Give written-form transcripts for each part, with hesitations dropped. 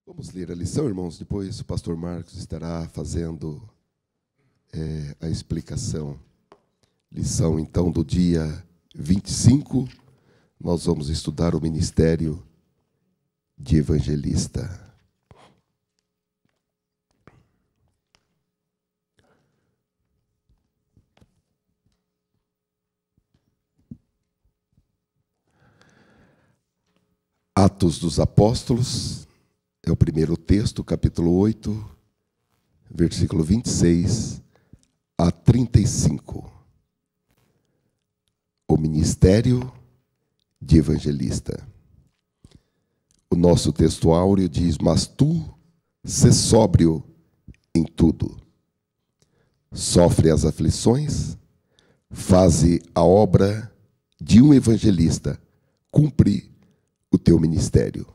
Vamos ler a lição, irmãos? Depois o pastor Marcos estará fazendo a explicação. Lição, então, do dia 25, nós vamos estudar o ministério de evangelista. Atos dos Apóstolos, é o primeiro texto, capítulo 8, versículo 26 a 35. O ministério de evangelista. O nosso texto áureo diz: mas tu, sê sóbrio em tudo. Sofre as aflições, faze a obra de um evangelista, cumpre o teu ministério.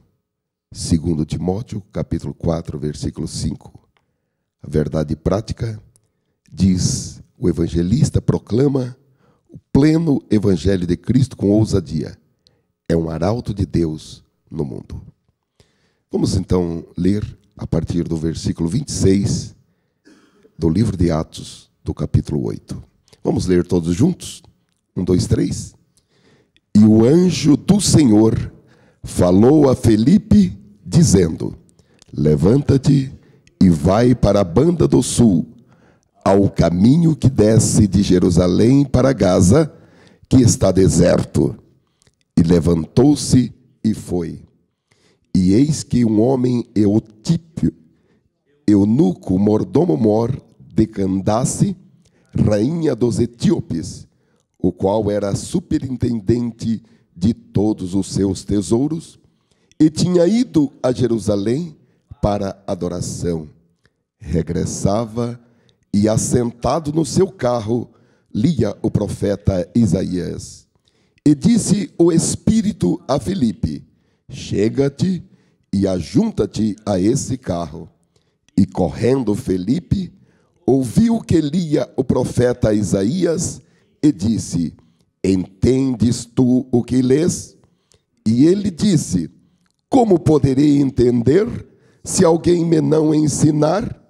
2 Timóteo, capítulo 4, versículo 5. A verdade prática diz: o evangelista proclama o pleno evangelho de Cristo com ousadia. É um arauto de Deus no mundo. Vamos então ler a partir do versículo 26 do livro de Atos, do capítulo 8. Vamos ler todos juntos? 1, 2, 3. E o anjo do Senhor falou a Felipe, dizendo: levanta-te e vai para a banda do sul, ao caminho que desce de Jerusalém para Gaza, que está deserto. E levantou-se e foi. E eis que um homem eutípio, eunuco, mordomo-mor de Candace, rainha dos etíopes, o qual era superintendente de todos os seus tesouros, e tinha ido a Jerusalém para adoração. Regressava e, assentado no seu carro, lia o profeta Isaías. E disse o Espírito a Filipe: chega-te e ajunta-te a esse carro. E correndo Filipe, ouviu que lia o profeta Isaías e disse: entendes tu o que lês? E ele disse: como poderei entender se alguém me não ensinar?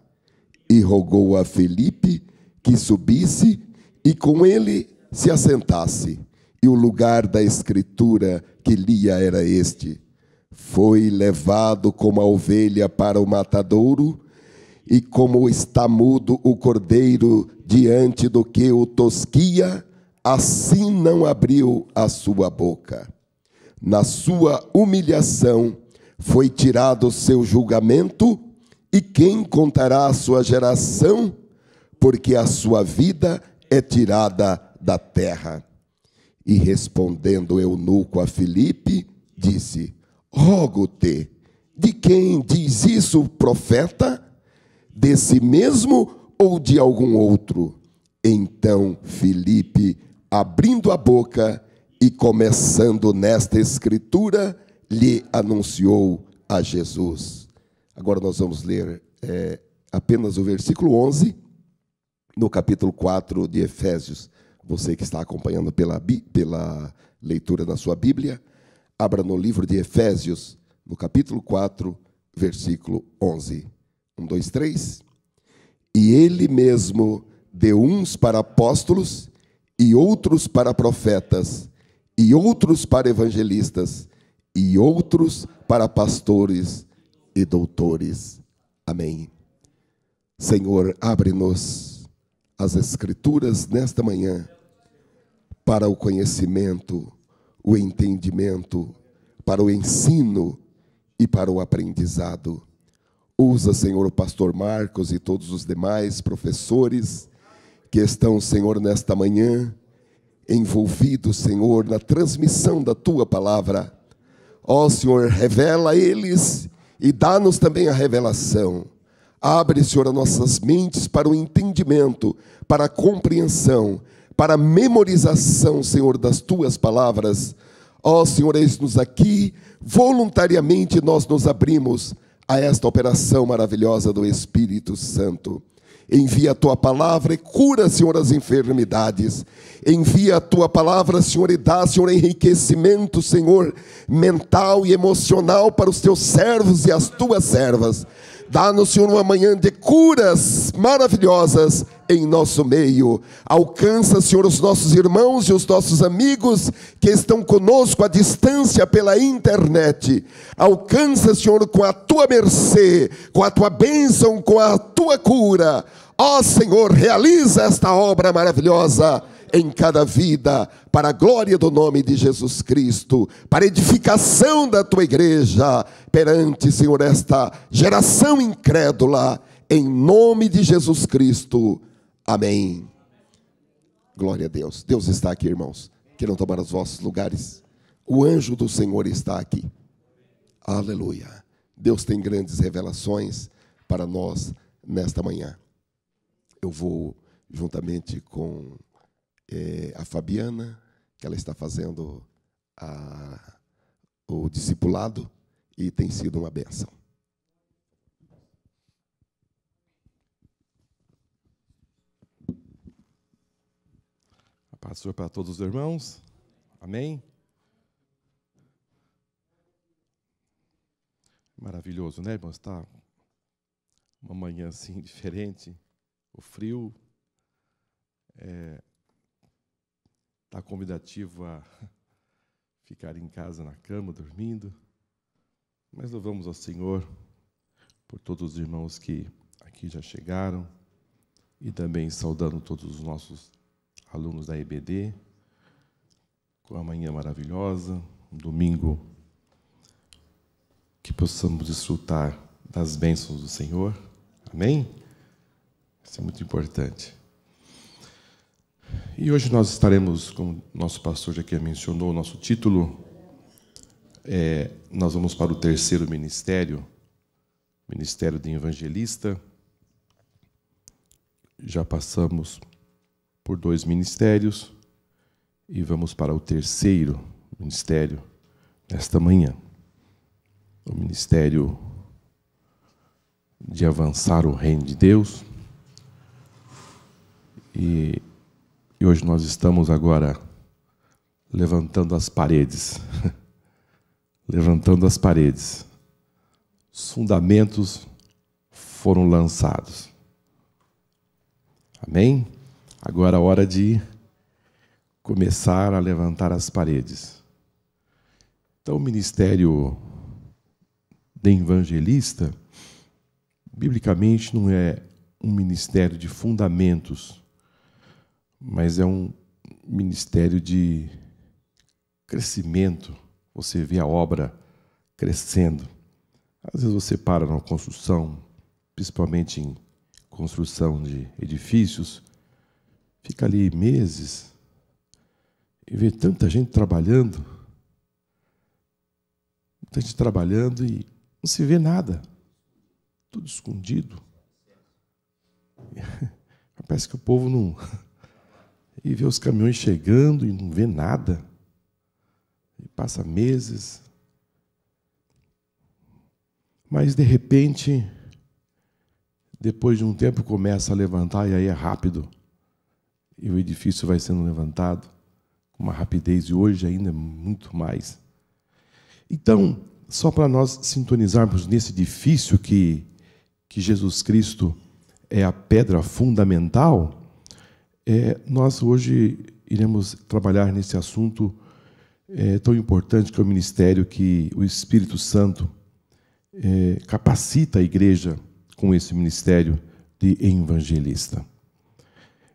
E rogou a Filipe que subisse e com ele se assentasse. E o lugar da escritura que lia era este: foi levado como a ovelha para o matadouro, e como está mudo o cordeiro diante do que o tosquia, assim não abriu a sua boca. Na sua humilhação foi tirado o seu julgamento, e quem contará a sua geração? Porque a sua vida é tirada da terra. E respondendo o eunuco a Filipe, disse: rogo-te, de quem diz isso o profeta? De si mesmo ou de algum outro? Então Filipe, abrindo a boca e começando nesta escritura, lhe anunciou a Jesus. Agora nós vamos ler apenas o versículo 11, no capítulo 4 de Efésios. Você que está acompanhando pela leitura na sua Bíblia, abra no livro de Efésios, no capítulo 4, versículo 11. 1, 2, 3. E ele mesmo deu uns para apóstolos, e outros para profetas, e outros para evangelistas, e outros para pastores e doutores. Amém. Senhor, abre-nos as Escrituras nesta manhã para o conhecimento, o entendimento, para o ensino e para o aprendizado. Usa, Senhor, o pastor Marcos e todos os demais professores que estão, Senhor, nesta manhã, envolvidos, Senhor, na transmissão da Tua palavra. Ó, Senhor, revela a eles e dá-nos também a revelação. Abre, Senhor, as nossas mentes para o entendimento, para a compreensão, para a memorização, Senhor, das Tuas palavras. Ó, Senhor, eis-nos aqui, voluntariamente nós nos abrimos a esta operação maravilhosa do Espírito Santo. Envia a Tua palavra e cura, Senhor, as enfermidades. Envia a Tua palavra, Senhor, e dá, Senhor, enriquecimento, Senhor, mental e emocional para os Teus servos e as Tuas servas. Dá-nos, Senhor, uma manhã de curas maravilhosas em nosso meio. Alcança, Senhor, os nossos irmãos e os nossos amigos que estão conosco à distância pela internet. Alcança, Senhor, com a Tua mercê, com a Tua bênção, com a Tua cura. Ó Senhor, realiza esta obra maravilhosa em cada vida, para a glória do nome de Jesus Cristo, para a edificação da Tua igreja, perante, Senhor, esta geração incrédula, em nome de Jesus Cristo. Amém. Glória a Deus. Deus está aqui, irmãos. Queiram tomar os vossos lugares. O anjo do Senhor está aqui. Aleluia. Deus tem grandes revelações para nós nesta manhã. Eu vou, juntamente com a Fabiana, que ela está fazendo o discipulado, e tem sido uma bênção. A paz do Senhor para todos os irmãos. Amém? Maravilhoso, né, irmãos? Está uma manhã assim diferente. O frio está convidativo a ficar em casa, na cama, dormindo. Mas louvamos ao Senhor por todos os irmãos que aqui já chegaram e também saudando todos os nossos alunos da EBD, com a manhã maravilhosa, um domingo que possamos desfrutar das bênçãos do Senhor. Amém? Isso é muito importante. E hoje nós estaremos, como nosso pastor já mencionou, o nosso título, nós vamos para o terceiro ministério, Ministério de Evangelista. Já passamos por 2 ministérios e vamos para o terceiro ministério nesta manhã. O ministério de avançar o reino de Deus. E hoje nós estamos agora levantando as paredes. Levantando as paredes. Os fundamentos foram lançados. Amém? Agora é a hora de começar a levantar as paredes. Então, o ministério de evangelista, biblicamente, não é um ministério de fundamentos, mas é um ministério de crescimento. Você vê a obra crescendo. Às vezes você para na construção, principalmente em construção de edifícios, fica ali meses e vê tanta gente trabalhando, e não se vê nada, tudo escondido. Parece que o povo não... E vê os caminhões chegando e não vê nada. E passa meses. Mas, de repente, depois de um tempo, começa a levantar, e aí é rápido. E o edifício vai sendo levantado com uma rapidez, e hoje ainda é muito mais. Então, só para nós sintonizarmos nesse edifício que Jesus Cristo é a pedra fundamental, nós hoje iremos trabalhar nesse assunto tão importante que é o ministério que o Espírito Santo capacita a igreja com esse ministério de evangelista.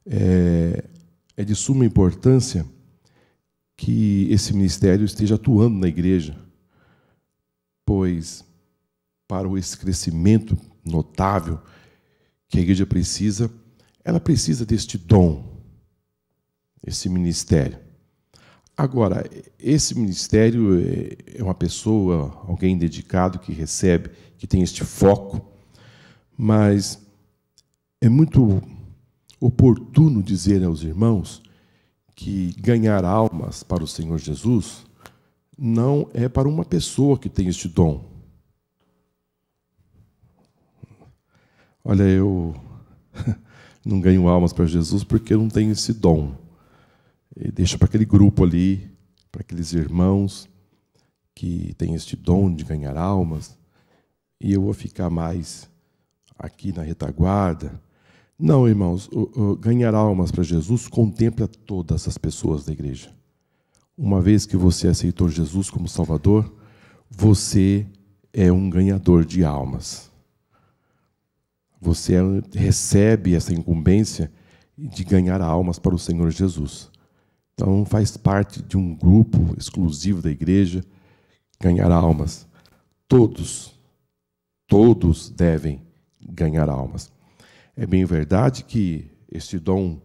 É de suma importância que esse ministério esteja atuando na igreja, pois para esse crescimento notável que a igreja precisa, ela precisa deste dom, esse ministério. Agora, esse ministério é uma pessoa, alguém dedicado que recebe, que tem este foco, mas é muito oportuno dizer aos irmãos que ganhar almas para o Senhor Jesus não é para uma pessoa que tem este dom. Olha, não ganho almas para Jesus porque eu não tenho esse dom. E deixa para aquele grupo ali, para aqueles irmãos que têm este dom de ganhar almas, e eu vou ficar mais aqui na retaguarda. Não, irmãos, ganhar almas para Jesus contempla todas as pessoas da igreja. Uma vez que você aceitou Jesus como Salvador, você é um ganhador de almas. Você recebe essa incumbência de ganhar almas para o Senhor Jesus. Então, faz parte de um grupo exclusivo da igreja, ganhar almas. Todos devem ganhar almas. É bem verdade que este dom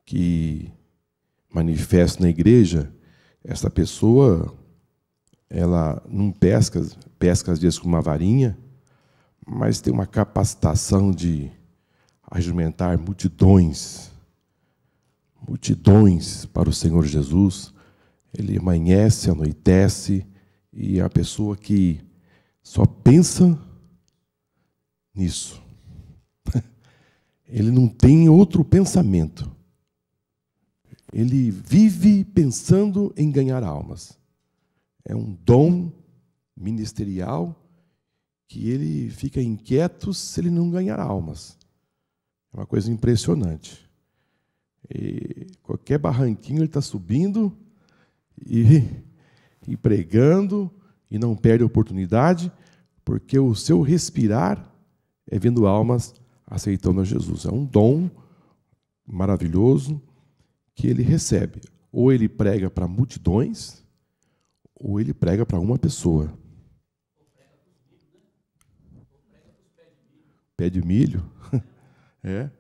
que manifesta na igreja, essa pessoa, ela não pesca às vezes com uma varinha, mas tem uma capacitação de argumentar multidões para o Senhor Jesus. Ele amanhece, anoitece, e é a pessoa que só pensa nisso. Ele não tem outro pensamento. Ele vive pensando em ganhar almas. É um dom ministerial que ele fica inquieto se ele não ganhar almas. É uma coisa impressionante. E qualquer barranquinho ele está subindo e pregando, e não perde a oportunidade, porque o seu respirar é vendo almas aceitando a Jesus. É um dom maravilhoso que ele recebe. Ou ele prega para multidões, ou ele prega para uma pessoa. Pé de milho? É.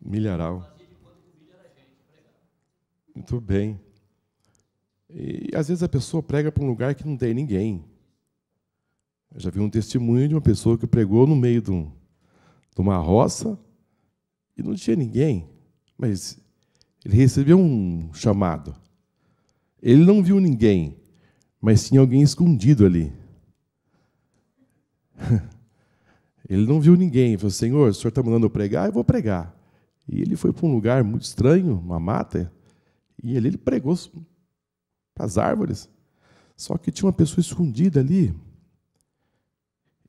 Milharal. Muito bem. E às vezes a pessoa prega para um lugar que não tem ninguém. Eu já vi um testemunho de uma pessoa que pregou no meio de uma roça e não tinha ninguém, mas ele recebeu um chamado. Ele não viu ninguém, mas tinha alguém escondido ali. Ele não viu ninguém. Ele falou: Senhor, o Senhor está mandando eu pregar? Eu vou pregar. E ele foi para um lugar muito estranho, uma mata, e ele pregou para as árvores. Só que tinha uma pessoa escondida ali.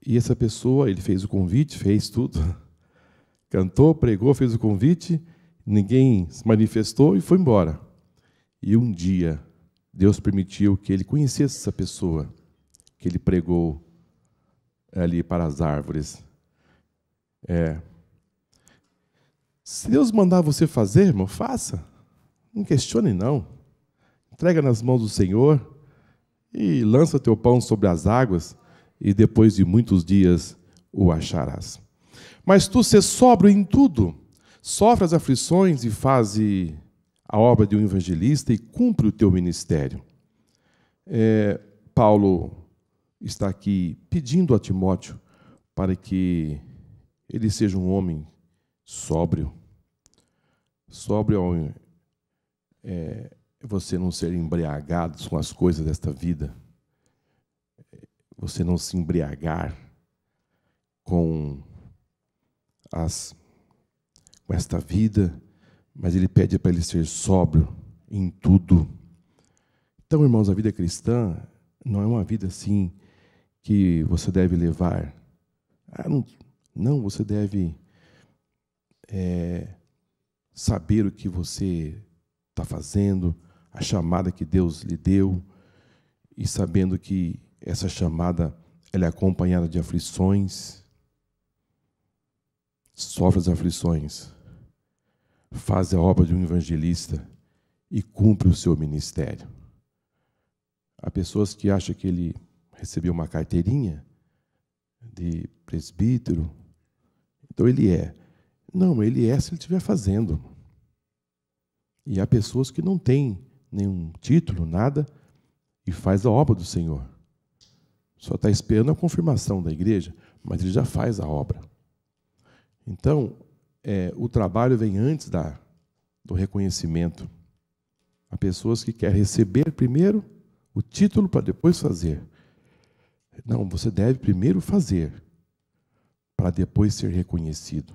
E essa pessoa, ele fez o convite, fez tudo. Cantou, pregou, fez o convite, ninguém se manifestou e foi embora. E um dia, Deus permitiu que ele conhecesse essa pessoa que ele pregou ali para as árvores. Se Deus mandar você fazer, irmão, faça. Não questione, não. Entrega nas mãos do Senhor e lança teu pão sobre as águas, e depois de muitos dias o acharás. Mas tu sê sóbrio em tudo, sofre as aflições e faze a obra de um evangelista e cumpre o teu ministério. Paulo está aqui pedindo a Timóteo para que ele seja um homem sóbrio. Sóbrio é você não ser embriagado com as coisas desta vida, você não se embriagar com esta vida, mas ele pede para ele ser sóbrio em tudo. Então, irmãos, a vida cristã não é uma vida assim que você deve levar. Não, você deve saber o que você está fazendo, a chamada que Deus lhe deu, e sabendo que essa chamada ela é acompanhada de aflições. Sofre as aflições, faz a obra de um evangelista e cumpre o seu ministério. Há pessoas que acham que ele recebeu uma carteirinha de presbítero, então ele é. Não, ele é se ele estiver fazendo. E há pessoas que não têm nenhum título, nada, e faz a obra do Senhor. Só está esperando a confirmação da igreja, mas ele já faz a obra. Então, o trabalho vem antes do reconhecimento. Há pessoas que querem receber primeiro o título para depois fazer. Não, você deve primeiro fazer, para depois ser reconhecido.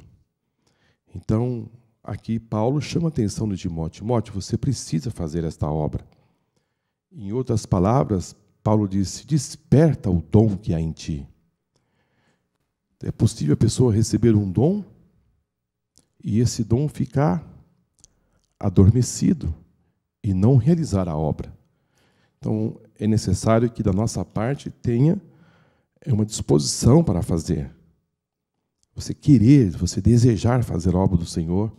Então, aqui Paulo chama a atenção de Timóteo. Timóteo, você precisa fazer esta obra. Em outras palavras, Paulo disse, desperta o dom que há em ti. É possível a pessoa receber um dom e esse dom ficar adormecido e não realizar a obra. Então, é necessário que da nossa parte tenha uma disposição para fazer. Você querer, você desejar fazer a obra do Senhor,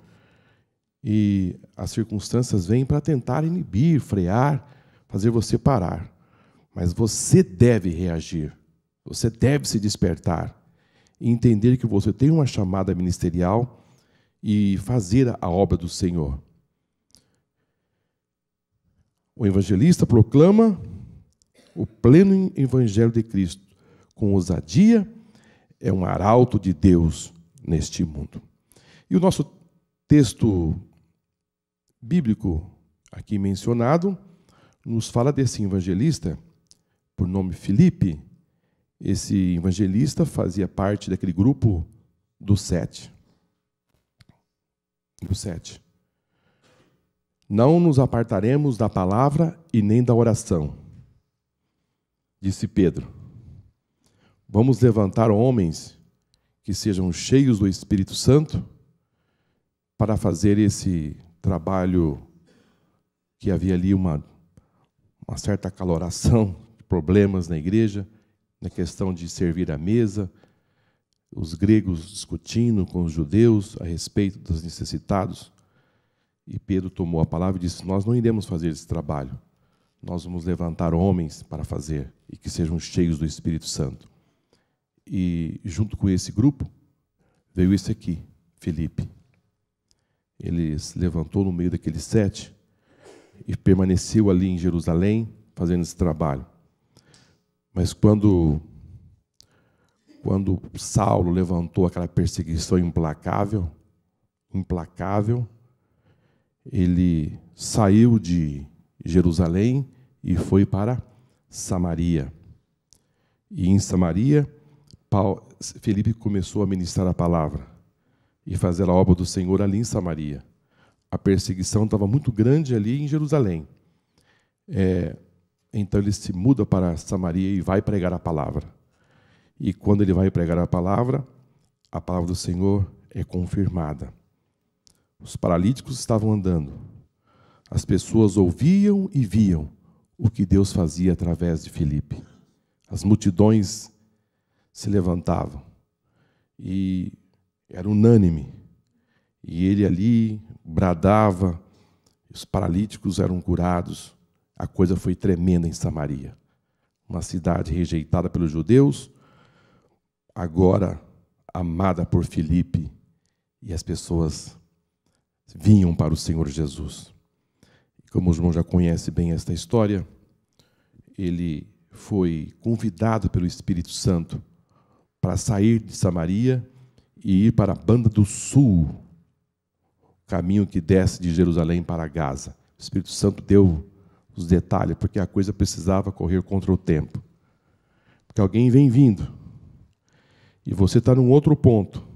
e as circunstâncias vêm para tentar inibir, frear, fazer você parar. Mas você deve reagir, você deve se despertar e entender que você tem uma chamada ministerial e fazer a obra do Senhor. O evangelista proclama o pleno evangelho de Cristo com ousadia, é um arauto de Deus neste mundo. E o nosso texto bíblico aqui mencionado nos fala desse evangelista, por nome Filipe. Esse evangelista fazia parte daquele grupo dos 7. Dos 7. Não nos apartaremos da palavra e nem da oração, disse Pedro. Vamos levantar homens que sejam cheios do Espírito Santo para fazer esse trabalho que havia ali uma certa acaloração de problemas na igreja, na questão de servir à mesa, os gregos discutindo com os judeus a respeito dos necessitados. E Pedro tomou a palavra e disse, nós não iremos fazer esse trabalho, nós vamos levantar homens para fazer e que sejam cheios do Espírito Santo. E junto com esse grupo veio esse aqui, Filipe. Ele se levantou no meio daqueles 7 e permaneceu ali em Jerusalém fazendo esse trabalho. Mas quando Saulo levantou aquela perseguição implacável, ele saiu de Jerusalém e foi para Samaria. E em Samaria, Filipe começou a ministrar a palavra e fazer a obra do Senhor ali em Samaria. A perseguição estava muito grande ali em Jerusalém. Então ele se muda para Samaria e vai pregar a palavra. E quando ele vai pregar a palavra do Senhor é confirmada. Os paralíticos estavam andando. As pessoas ouviam e viam o que Deus fazia através de Filipe. As multidões se levantavam e era unânime. E ele ali bradava, os paralíticos eram curados. A coisa foi tremenda em Samaria. Uma cidade rejeitada pelos judeus, agora amada por Filipe, e as pessoas vinham para o Senhor Jesus. Como o irmão já conhece bem esta história, ele foi convidado pelo Espírito Santo para sair de Samaria e ir para a banda do sul, caminho que desce de Jerusalém para Gaza. O Espírito Santo deu os detalhes, porque a coisa precisava correr contra o tempo. Porque alguém vem vindo, e você está num outro ponto.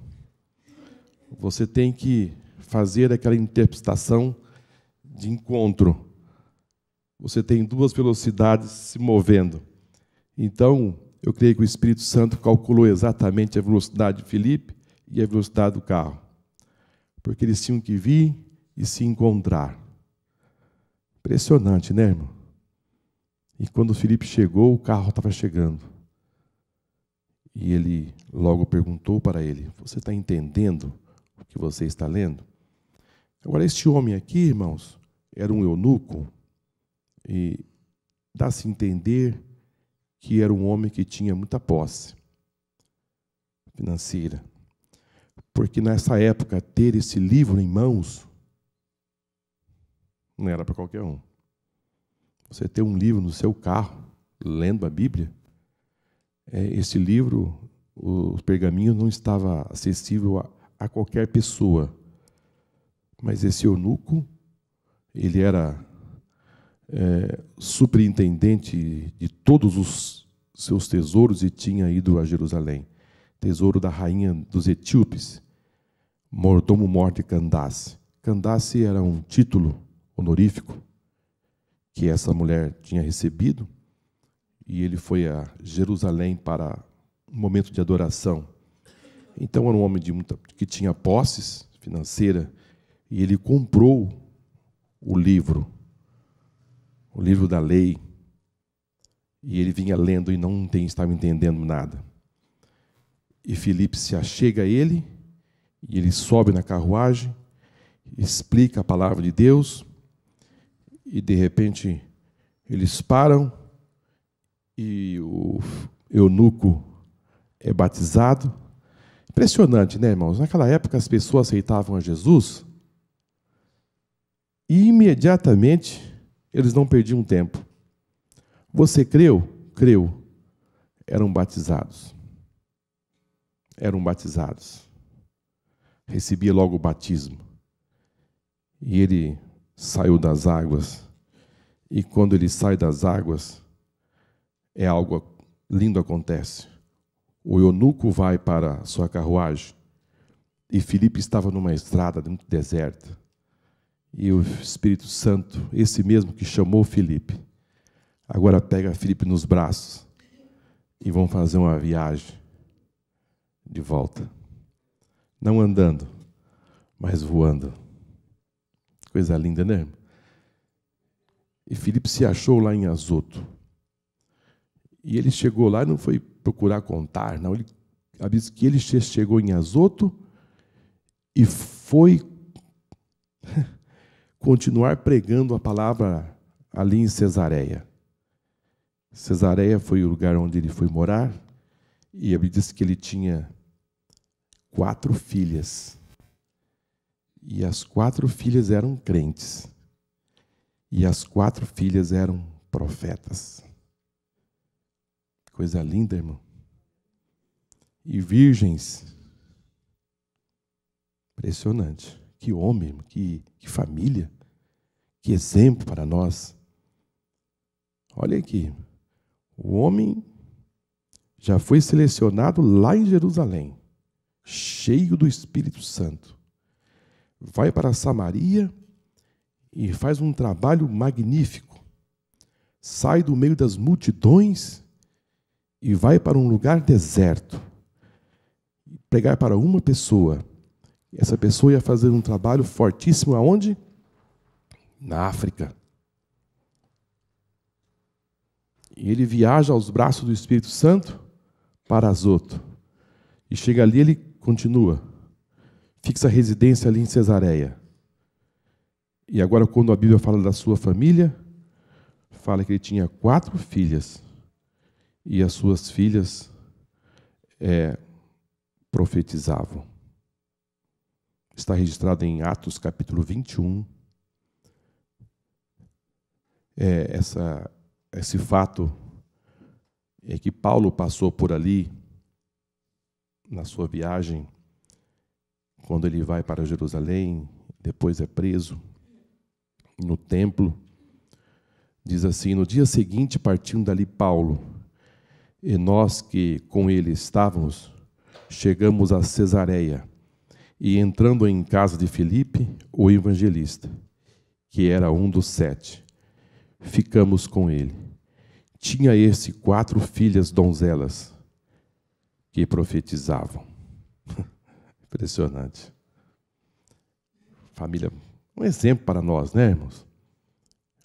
Você tem que fazer aquela interpretação de encontro. Você tem 2 velocidades se movendo. Então, eu creio que o Espírito Santo calculou exatamente a velocidade de Filipe e a velocidade do carro. Porque eles tinham que vir e se encontrar. Impressionante, né, irmão? E quando o Filipe chegou, o carro estava chegando. E ele logo perguntou para ele, você está entendendo o que você está lendo? Agora, este homem aqui, irmãos, era um eunuco, e dá-se a entender que era um homem que tinha muita posse financeira. Porque nessa época, ter esse livro em mãos não era para qualquer um. Você ter um livro no seu carro, lendo a Bíblia, esse livro, o pergaminho não estava acessível a qualquer pessoa. Mas esse eunuco, ele era superintendente de todos os seus tesouros e tinha ido a Jerusalém. Tesouro da rainha dos etíopes, mordomo-mor de Candace. Candace era um título honorífico que essa mulher tinha recebido, e ele foi a Jerusalém para um momento de adoração. Então era um homem que tinha posses financeiras, e ele comprou o livro da lei, e ele vinha lendo e não estava entendendo nada. E Filipe se achega a ele, e ele sobe na carruagem, explica a palavra de Deus, e de repente eles param, e o eunuco é batizado. Impressionante, né, irmãos? Naquela época as pessoas aceitavam a Jesus, e imediatamente eles não perdiam tempo. Você creu? Creu. Eram batizados. Recebia logo o batismo. E ele saiu das águas. E quando ele sai das águas, algo lindo acontece. O eunuco vai para a sua carruagem. E Filipe estava numa estrada dentro do deserto. E o Espírito Santo, esse mesmo que chamou Filipe, agora pega Filipe nos braços e vão fazer uma viagem de volta. Não andando, mas voando. Coisa linda, né? E Filipe se achou lá em Azoto. E ele chegou lá e não foi procurar contar, não. Ele diz que ele chegou em Azoto e foi continuar pregando a palavra ali em Cesareia. Cesareia foi o lugar onde ele foi morar, e ele disse que ele tinha 4 filhas. E as 4 filhas eram crentes. E as 4 filhas eram profetas. Coisa linda, irmão. E virgens. Impressionante. Que homem, que família. Que exemplo para nós. Olha aqui. O homem já foi selecionado lá em Jerusalém, cheio do Espírito Santo. Vai para Samaria e faz um trabalho magnífico. Sai do meio das multidões e vai para um lugar deserto. Pregar para uma pessoa. Essa pessoa ia fazer um trabalho fortíssimo aonde? Na África. E ele viaja aos braços do Espírito Santo para Azoto. E chega ali, ele continua. Fixa a residência ali em Cesareia. E agora, quando a Bíblia fala da sua família, fala que ele tinha 4 filhas. E as suas filhas profetizavam. Está registrado em Atos capítulo 21. Esse fato é que Paulo passou por ali na sua viagem, quando ele vai para Jerusalém, depois é preso no templo. Diz assim: no dia seguinte, partindo dali Paulo, e nós que com ele estávamos, chegamos a Cesareia, e entrando em casa de Filipe, o evangelista, que era um dos 7, ficamos com ele. Tinha esse 4 filhas donzelas que profetizavam. Impressionante. Família, um exemplo para nós, né, irmãos?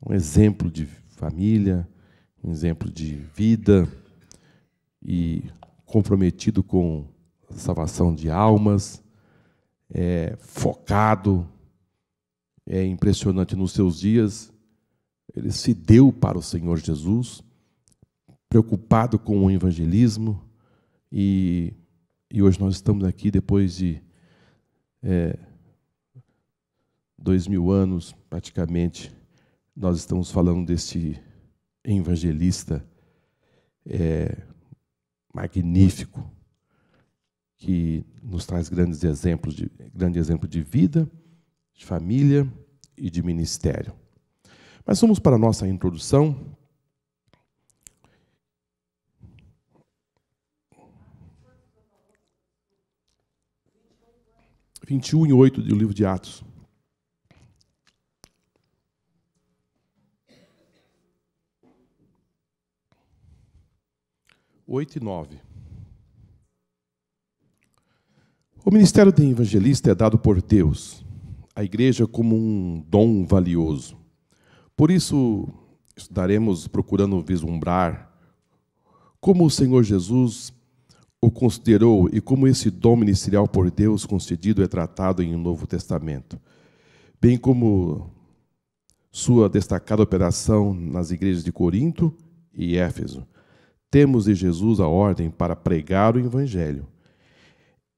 Um exemplo de família, um exemplo de vida, e comprometido com a salvação de almas, focado. É impressionante, nos seus dias ele se deu para o Senhor Jesus, preocupado com o evangelismo, e hoje nós estamos aqui depois de 2000 anos, praticamente, nós estamos falando desse evangelista magnífico, que nos traz grande exemplo de vida, de família e de ministério. Mas vamos para a nossa introdução. 21 e 8 do livro de Atos. 8 e 9. O ministério de evangelista é dado por Deus, à igreja como um dom valioso. Por isso, estudaremos procurando vislumbrar como o Senhor Jesus o considerou e como esse dom ministerial por Deus concedido é tratado em o Novo Testamento, bem como sua destacada operação nas igrejas de Corinto e Éfeso. Temos de Jesus a ordem para pregar o Evangelho.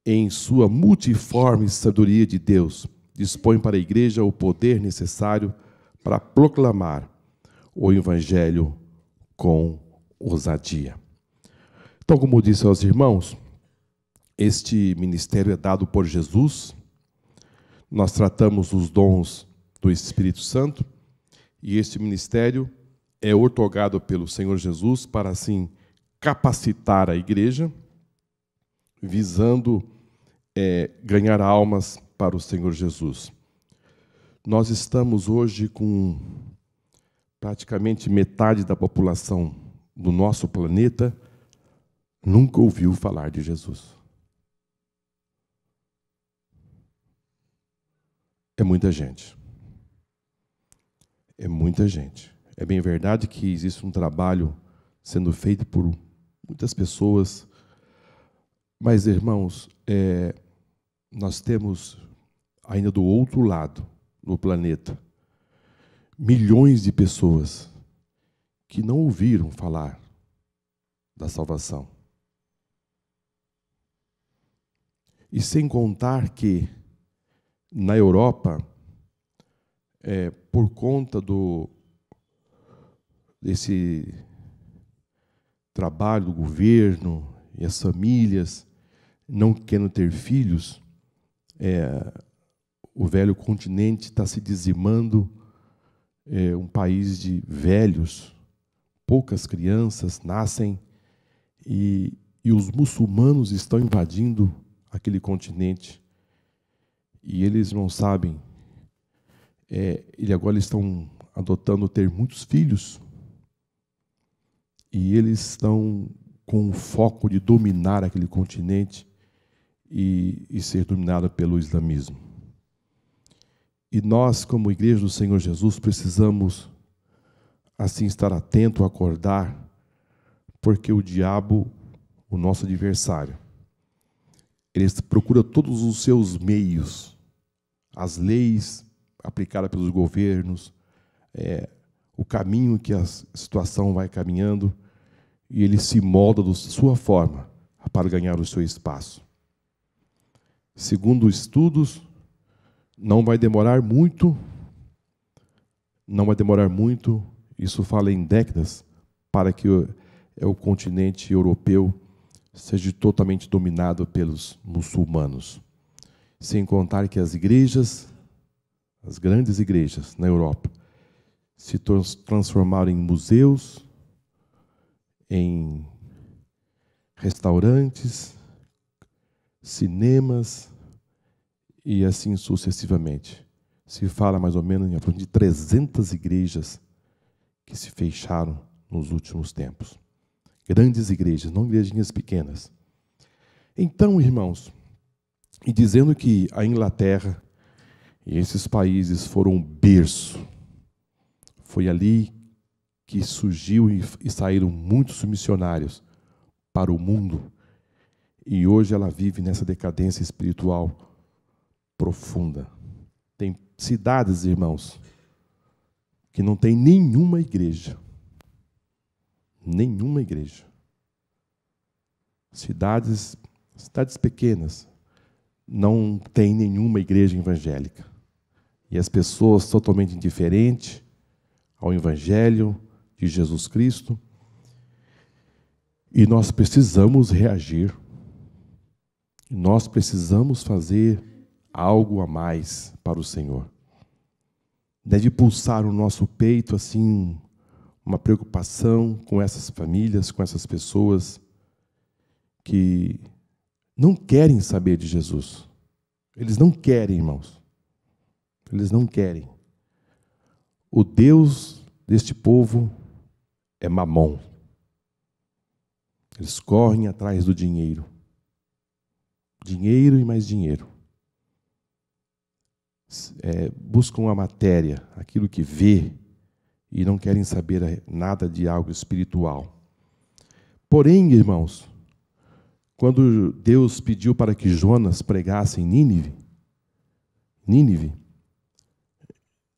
Em sua multiforme sabedoria de Deus, dispõe para a igreja o poder necessário para proclamar o Evangelho com ousadia. Então, como disse aos irmãos, este ministério é dado por Jesus. Nós tratamos os dons do Espírito Santo e este ministério é outorgado pelo Senhor Jesus para, assim, capacitar a igreja, visando ganhar almas para o Senhor Jesus. Nós estamos hoje com praticamente metade da população do nosso planeta nunca ouviu falar de Jesus. É muita gente. É muita gente. É bem verdade que existe um trabalho sendo feito por muitas pessoas, mas, irmãos, nós temos ainda do outro lado, no planeta, milhões de pessoas que não ouviram falar da salvação. E sem contar que, na Europa, por conta desse trabalho do governo e as famílias não querendo ter filhos, o velho continente está se dizimando, um país de velhos, poucas crianças nascem e os muçulmanos estão invadindo aquele continente e eles não sabem, agora estão adotando ter muitos filhos e eles estão com o foco de dominar aquele continente e ser dominado pelo islamismo. E nós, como Igreja do Senhor Jesus, precisamos assim estar atento, acordar, porque o diabo, o nosso adversário, ele procura todos os seus meios, as leis aplicadas pelos governos, o caminho que a situação vai caminhando, e ele se molda da sua forma para ganhar o seu espaço. Segundo estudos, não vai demorar muito, isso fala em décadas, para que o continente europeu seja totalmente dominado pelos muçulmanos. Sem contar que as igrejas, as grandes igrejas na Europa, se transformaram em museus, em restaurantes, cinemas e assim sucessivamente. Se fala mais ou menos em torno de 300 igrejas que se fecharam nos últimos tempos. Grandes igrejas, não igrejinhas pequenas. Então, irmãos, e dizendo que a Inglaterra e esses países foram um berço, foi ali que surgiu e saíram muitos missionários para o mundo, e hoje ela vive nessa decadência espiritual profunda. Tem cidades, irmãos, que não tem nenhuma igreja. Nenhuma igreja. Cidades pequenas não tem nenhuma igreja evangélica. E as pessoas totalmente indiferentes ao Evangelho de Jesus Cristo. E nós precisamos reagir. Nós precisamos fazer algo a mais para o Senhor. Deve pulsar no nosso peito assim uma preocupação com essas famílias, com essas pessoas que não querem saber de Jesus. Eles não querem, irmãos. Eles não querem. O Deus deste povo é Mamon. Eles correm atrás do dinheiro. Dinheiro e mais dinheiro. Buscam a matéria, aquilo que vê, e não querem saber nada de algo espiritual. Porém, irmãos, quando Deus pediu para que Jonas pregasse em Nínive,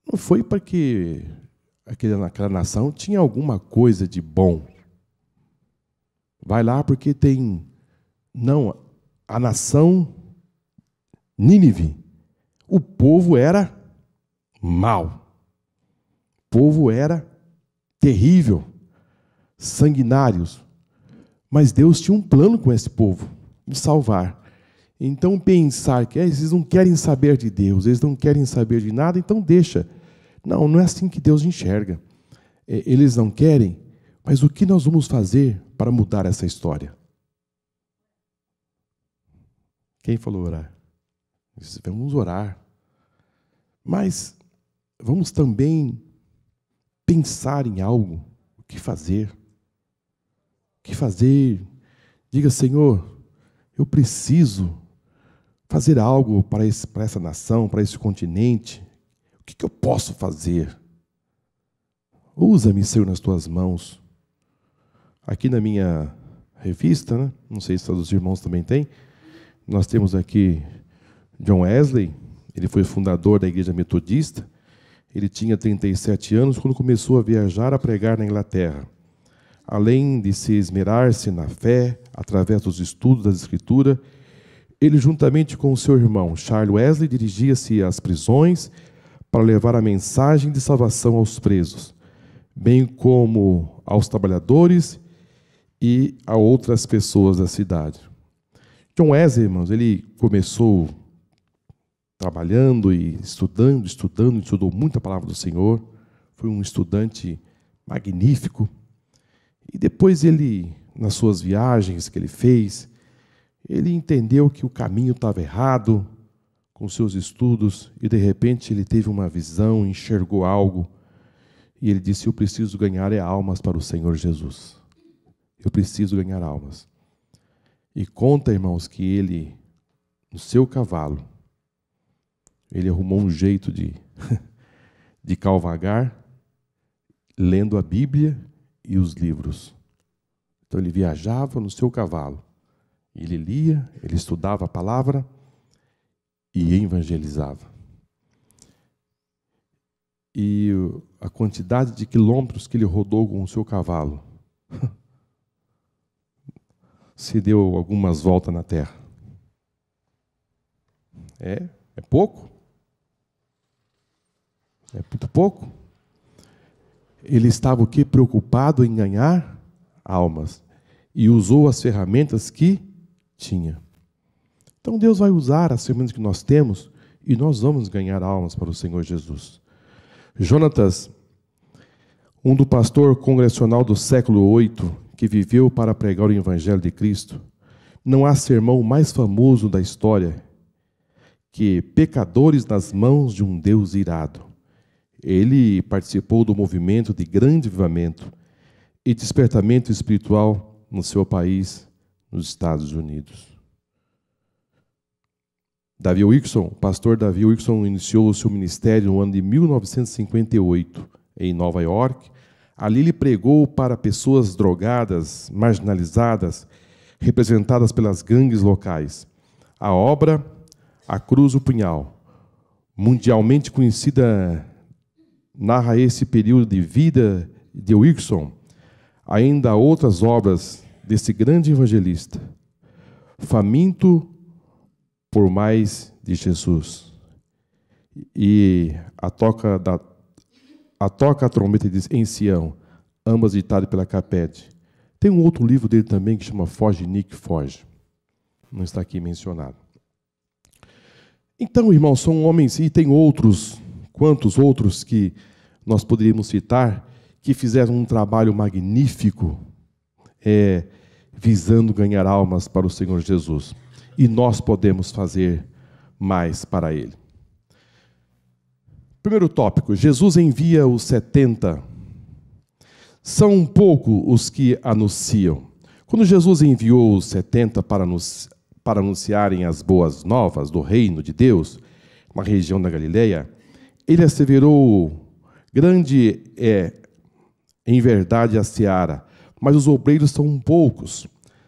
não foi porque aquela nação tinha alguma coisa de bom. Vai lá porque tem... Não, a nação Nínive, o povo era mau. O povo era terrível, sanguinários. Mas Deus tinha um plano com esse povo, de salvar. Então pensar que eles não querem saber de Deus, eles não querem saber de nada, então deixa. Não é assim que Deus enxerga. Eles não querem, mas o que nós vamos fazer para mudar essa história? Quem falou orar? Vamos orar. Mas vamos também pensar em algo, o que fazer. O que fazer? Diga, Senhor, eu preciso fazer algo para essa nação, para esse continente. O que eu posso fazer? Usa-me, Senhor, nas tuas mãos. Aqui na minha revista, né? Não sei se os irmãos também têm, nós temos aqui John Wesley. Ele foi fundador da Igreja Metodista. Ele tinha 37 anos quando começou a viajar a pregar na Inglaterra. Além de se esmerar-se na fé, através dos estudos da Escritura, ele, juntamente com o seu irmão Charles Wesley, dirigia-se às prisões para levar a mensagem de salvação aos presos, bem como aos trabalhadores e a outras pessoas da cidade. John Wesley, irmãos, ele começou trabalhando e estudou muita palavra do Senhor, foi um estudante magnífico. E depois ele, nas suas viagens que ele fez, ele entendeu que o caminho estava errado com seus estudos e, de repente, ele teve uma visão, enxergou algo e ele disse, eu preciso ganhar almas para o Senhor Jesus. Eu preciso ganhar almas. E conta, irmãos, que ele, no seu cavalo, ele arrumou um jeito de cavalgar, lendo a Bíblia e os livros. Então ele viajava no seu cavalo. Ele lia, ele estudava a palavra e evangelizava. E a quantidade de quilômetros que ele rodou com o seu cavalo se deu algumas voltas na terra. É pouco? É muito pouco? Ele estava o quê? Preocupado em ganhar almas. E usou as ferramentas que tinha. Então Deus vai usar as ferramentas que nós temos e nós vamos ganhar almas para o Senhor Jesus. Jonatas, um do pastor congregacional do século VIII, que viveu para pregar o Evangelho de Cristo, não há sermão mais famoso da história que pecadores nas mãos de um Deus irado. Ele participou do movimento de grande avivamento e despertamento espiritual no seu país, nos Estados Unidos. Davi Wilkerson, o pastor Davi Wilkerson, iniciou o seu ministério no ano de 1958, em Nova York. Ali ele pregou para pessoas drogadas, marginalizadas, representadas pelas gangues locais. A obra A Cruz o Punhal, mundialmente conhecida, narra esse período de vida de Wilkerson. Ainda há outras obras desse grande evangelista, faminto por mais de Jesus. E toca a trombeta e diz, em Sião, ambas ditadas pela Capete. Tem um outro livro dele também que chama Foge, Nick, Foge. Não está aqui mencionado. Então, irmãos, são homens, e tem outros, quantos outros que nós poderíamos citar, que fizeram um trabalho magnífico, visando ganhar almas para o Senhor Jesus. E nós podemos fazer mais para ele. Primeiro tópico, Jesus envia os 70. São poucos os que anunciam. Quando Jesus enviou os 70 para anunciarem as boas novas do reino de Deus, na região da Galileia, ele asseverou: grande é, em verdade, a seara, mas os obreiros são poucos.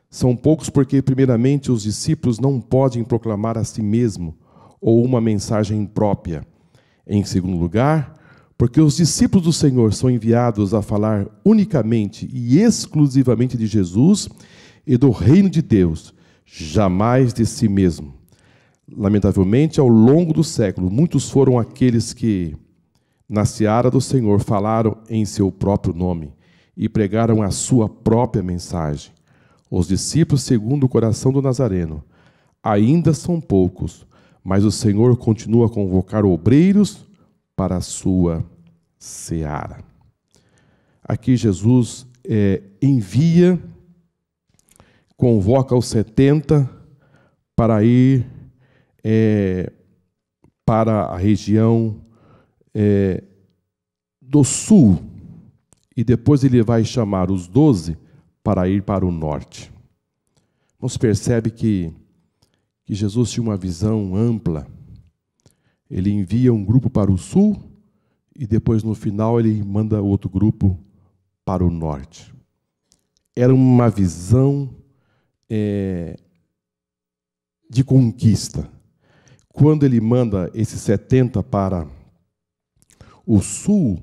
São poucos porque, primeiramente, os discípulos não podem proclamar a si mesmo ou uma mensagem própria. Em segundo lugar, porque os discípulos do Senhor são enviados a falar unicamente e exclusivamente de Jesus e do reino de Deus, jamais de si mesmo. Lamentavelmente, ao longo do século, muitos foram aqueles que, na seara do Senhor, falaram em seu próprio nome e pregaram a sua própria mensagem. Os discípulos, segundo o coração do Nazareno, ainda são poucos, mas o Senhor continua a convocar obreiros para a sua seara. Aqui Jesus envia, convoca os 70 para ir para a região do sul, e depois ele vai chamar os 12 para ir para o norte. Você percebe que Jesus tinha uma visão ampla. Ele envia um grupo para o sul e depois, no final, ele manda outro grupo para o norte. Era uma visão de conquista. Quando ele manda esses 70 para o sul,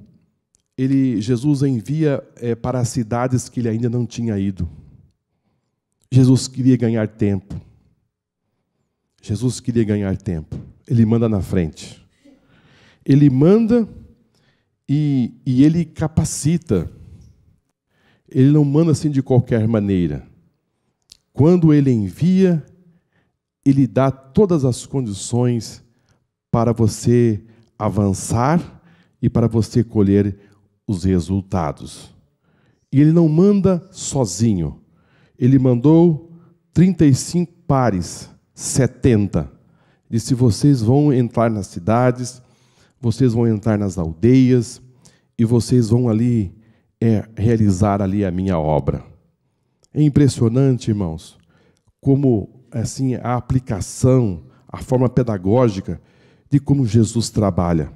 Jesus envia para as cidades que ele ainda não tinha ido. Jesus queria ganhar tempo. Jesus queria ganhar tempo. Ele manda na frente. Ele manda e ele capacita. Ele não manda assim de qualquer maneira. Quando ele envia, ele dá todas as condições para você avançar e para você colher os resultados. E ele não manda sozinho. Ele mandou 35 pares, 70. Disse: vocês vão entrar nas cidades, vocês vão entrar nas aldeias e vocês vão ali realizar ali a minha obra. É impressionante, irmãos, como assim a aplicação, a forma pedagógica de como Jesus trabalha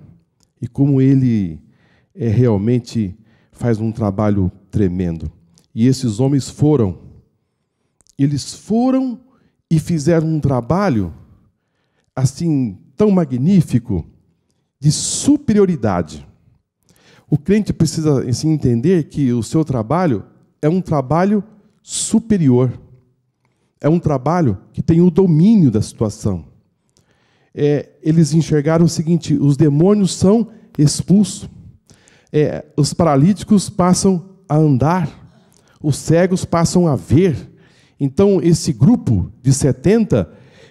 e como ele realmente faz um trabalho tremendo. E esses homens eles foram e fizeram um trabalho assim tão magnífico, de superioridade. O crente precisa assim, entender que o seu trabalho é um trabalho superior. É um trabalho que tem o domínio da situação. Eles enxergaram o seguinte: os demônios são expulsos. Os paralíticos passam a andar. Os cegos passam a ver. Então, esse grupo de 70,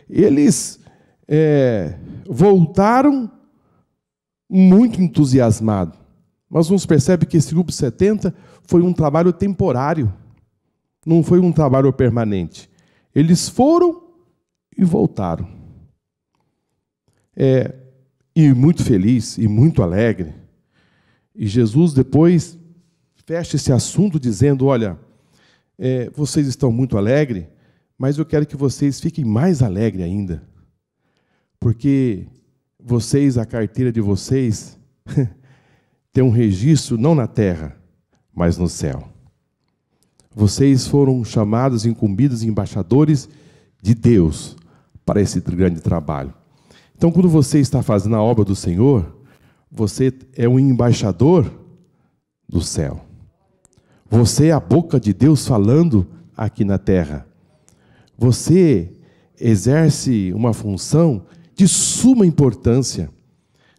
eles voltaram muito entusiasmados. Mas vamos perceber que esse grupo de 70 foi um trabalho temporário. Não foi um trabalho permanente. Eles foram e voltaram. E muito feliz e muito alegre. E Jesus depois fecha esse assunto dizendo: olha, vocês estão muito alegres, mas eu quero que vocês fiquem mais alegres ainda. Porque vocês, a carteira de vocês, tem um registro não na terra, mas no céu. Vocês foram chamados, incumbidos, embaixadores de Deus para esse grande trabalho. Então, quando você está fazendo a obra do Senhor, você é um embaixador do céu. Você é a boca de Deus falando aqui na terra. Você exerce uma função de suma importância.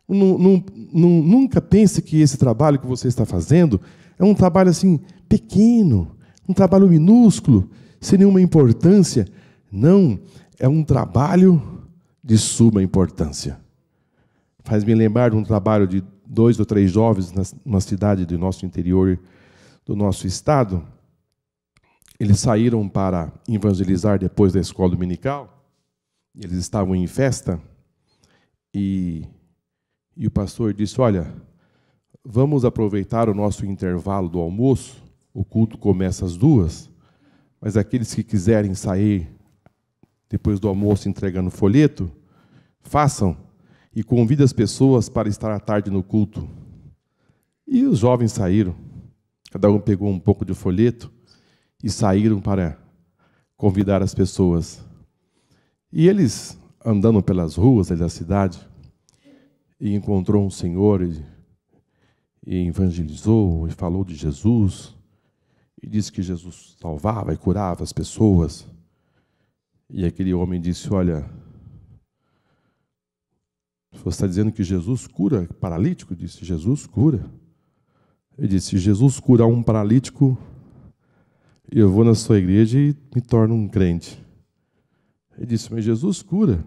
Nunca pense que esse trabalho que você está fazendo é um trabalho assim pequeno, um trabalho minúsculo, sem nenhuma importância. Não, é um trabalho de suma importância. Faz-me lembrar de um trabalho de 2 ou 3 jovens numa cidade do nosso interior, do nosso estado. Eles saíram para evangelizar depois da escola dominical. Eles estavam em festa E o pastor disse, olha, vamos aproveitar o nosso intervalo do almoço, o culto começa às 2h, mas aqueles que quiserem sair depois do almoço entregando folheto, façam e convide as pessoas para estar à tarde no culto. E os jovens saíram, cada um pegou um pouco de folheto e saíram para convidar as pessoas. E eles, andando pelas ruas da cidade, e encontrou um senhor e evangelizou e falou de Jesus, e disse que Jesus salvava e curava as pessoas. E aquele homem disse, olha, você está dizendo que Jesus cura paralítico? Disse, Jesus cura. Ele disse, se Jesus curar um paralítico, eu vou na sua igreja e me torno um crente. Ele disse, mas Jesus cura.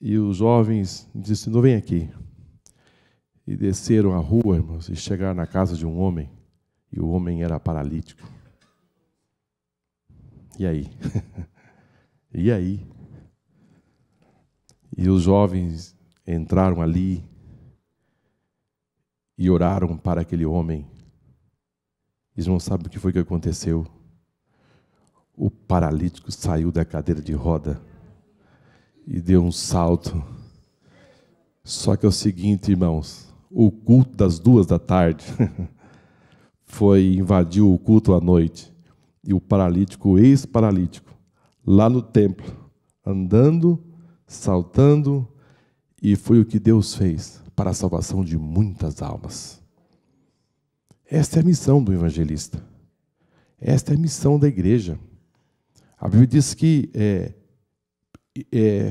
E os jovens disseram, não, vem aqui. E desceram a rua, irmãos, e chegaram na casa de um homem. E o homem era paralítico. E aí? E aí? E os jovens entraram ali e oraram para aquele homem. Eles não sabem o que foi que aconteceu. O paralítico saiu da cadeira de roda e deu um salto. Só que é o seguinte, irmãos, o culto das 2h invadiu o culto à noite. E o paralítico, o ex-paralítico, lá no templo, andando, saltando, e foi o que Deus fez para a salvação de muitas almas. Esta é a missão do evangelista. Esta é a missão da igreja. A Bíblia diz que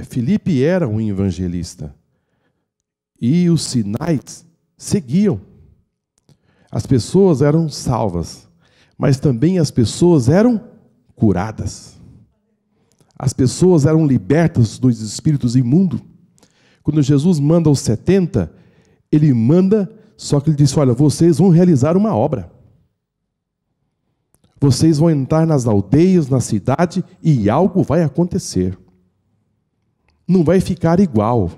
Filipe era um evangelista. E os sinais seguiam. As pessoas eram salvas, mas também as pessoas eram curadas. As pessoas eram libertas dos espíritos imundos. Quando Jesus manda os 70, ele manda, só que ele disse, olha, vocês vão realizar uma obra. Vocês vão entrar nas aldeias, na cidade, e algo vai acontecer. Não vai ficar igual.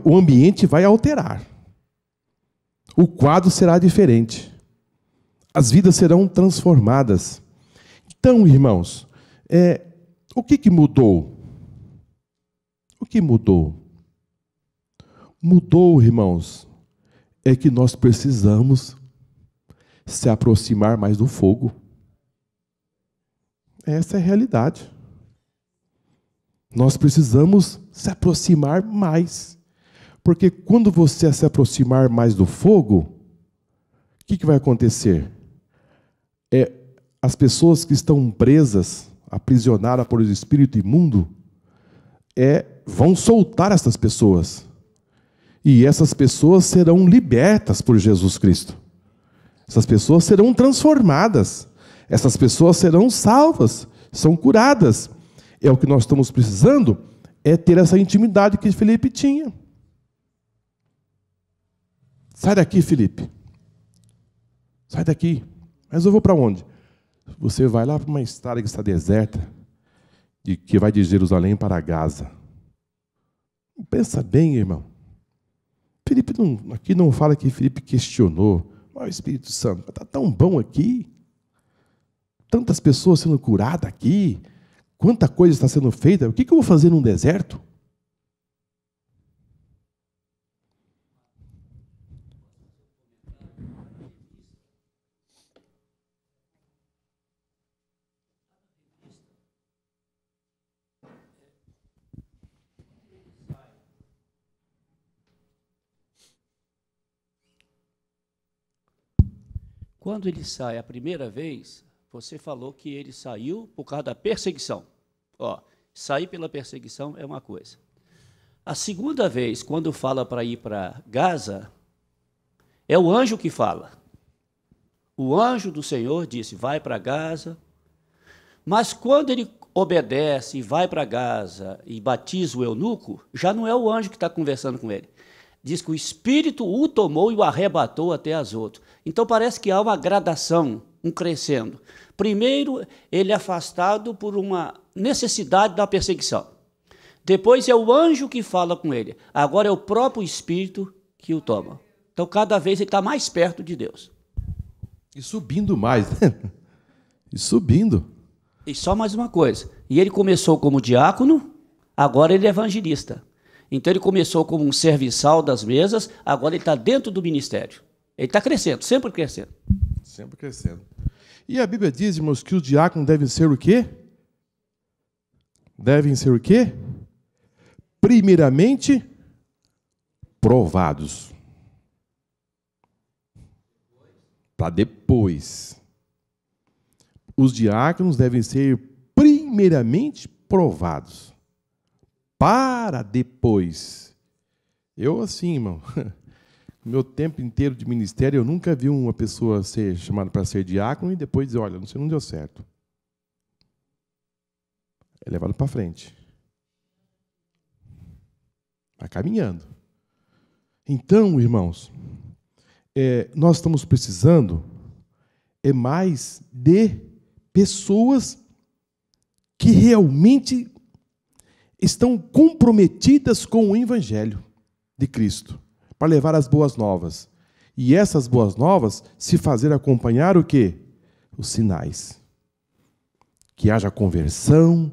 O ambiente vai alterar. O quadro será diferente. As vidas serão transformadas. Então, irmãos, o que mudou? O que mudou? Mudou, irmãos, é que nós precisamos se aproximar mais do fogo. Essa é a realidade. Nós precisamos se aproximar mais. Porque quando você se aproximar mais do fogo, o que vai acontecer? As pessoas que estão presas, aprisionadas por esse espírito imundo, vão soltar essas pessoas. E essas pessoas serão libertas por Jesus Cristo. Essas pessoas serão transformadas. Essas pessoas serão salvas, são curadas. O que nós estamos precisando é ter essa intimidade que Filipe tinha. Sai daqui, Filipe. Sai daqui. Mas eu vou para onde? Você vai lá para uma estrada que está deserta, que vai de Jerusalém para Gaza. Pensa bem, irmão. Filipe aqui não fala que Filipe questionou. O Espírito Santo, está tão bom aqui. Tantas pessoas sendo curadas aqui. Quanta coisa está sendo feita. O que eu vou fazer num deserto? Quando ele sai a primeira vez, você falou que ele saiu por causa da perseguição. Sair pela perseguição é uma coisa. A segunda vez, quando fala para ir para Gaza, é o anjo que fala. O anjo do Senhor disse, vai para Gaza. Mas quando ele obedece e vai para Gaza e batiza o eunuco, já não é o anjo que está conversando com ele. Diz que o Espírito o tomou e o arrebatou até as outras. Então parece que há uma gradação, um crescendo. Primeiro, ele é afastado por uma necessidade da perseguição. Depois é o anjo que fala com ele. Agora é o próprio Espírito que o toma. Então, cada vez ele está mais perto de Deus. E subindo mais, né? E subindo. E só mais uma coisa. E ele começou como diácono, agora ele é evangelista. Então, ele começou como um serviçal das mesas, agora ele está dentro do ministério. Ele está crescendo, sempre crescendo. Sempre crescendo. E a Bíblia diz, irmãos, que os diáconos devem ser o quê? Devem ser o quê? Primeiramente, provados. Para depois. Os diáconos devem ser primeiramente provados. Para depois. Eu, assim, irmão, no meu tempo inteiro de ministério, eu nunca vi uma pessoa ser chamada para ser diácono e depois dizer, olha, não deu certo. É levado para frente. Vai caminhando. Então, irmãos, nós estamos precisando mais de pessoas que realmente estão comprometidas com o Evangelho de Cristo, para levar as boas novas. E essas boas novas se fazer acompanhar o quê? Os sinais. Que haja conversão,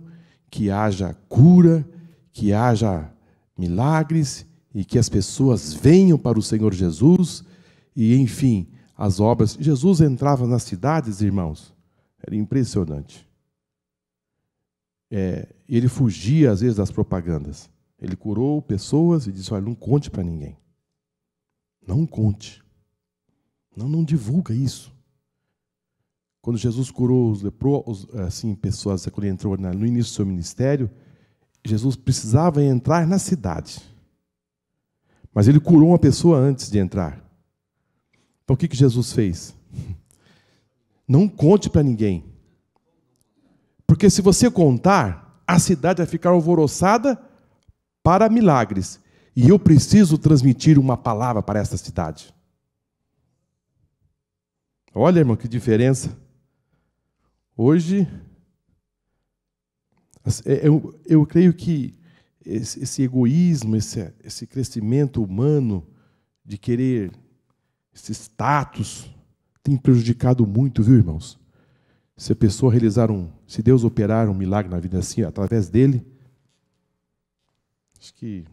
que haja cura, que haja milagres, e que as pessoas venham para o Senhor Jesus, e, enfim, as obras. Jesus entrava nas cidades, irmãos, era impressionante. Ele fugia, às vezes, das propagandas. Ele curou pessoas e disse, olha, não conte para ninguém. Não conte. Não divulga isso. Quando Jesus curou os leprosos, assim, pessoas, quando ele entrou no início do seu ministério, Jesus precisava entrar na cidade. Mas ele curou uma pessoa antes de entrar. Então o que Jesus fez? Não conte para ninguém. Porque se você contar, a cidade vai ficar alvoroçada para milagres. E eu preciso transmitir uma palavra para esta cidade. Olha, irmão, que diferença. Hoje, eu creio que esse egoísmo, esse crescimento humano de querer esse status, tem prejudicado muito, viu, irmãos? Se a pessoa se Deus operar um milagre na vida assim, através dele, acho que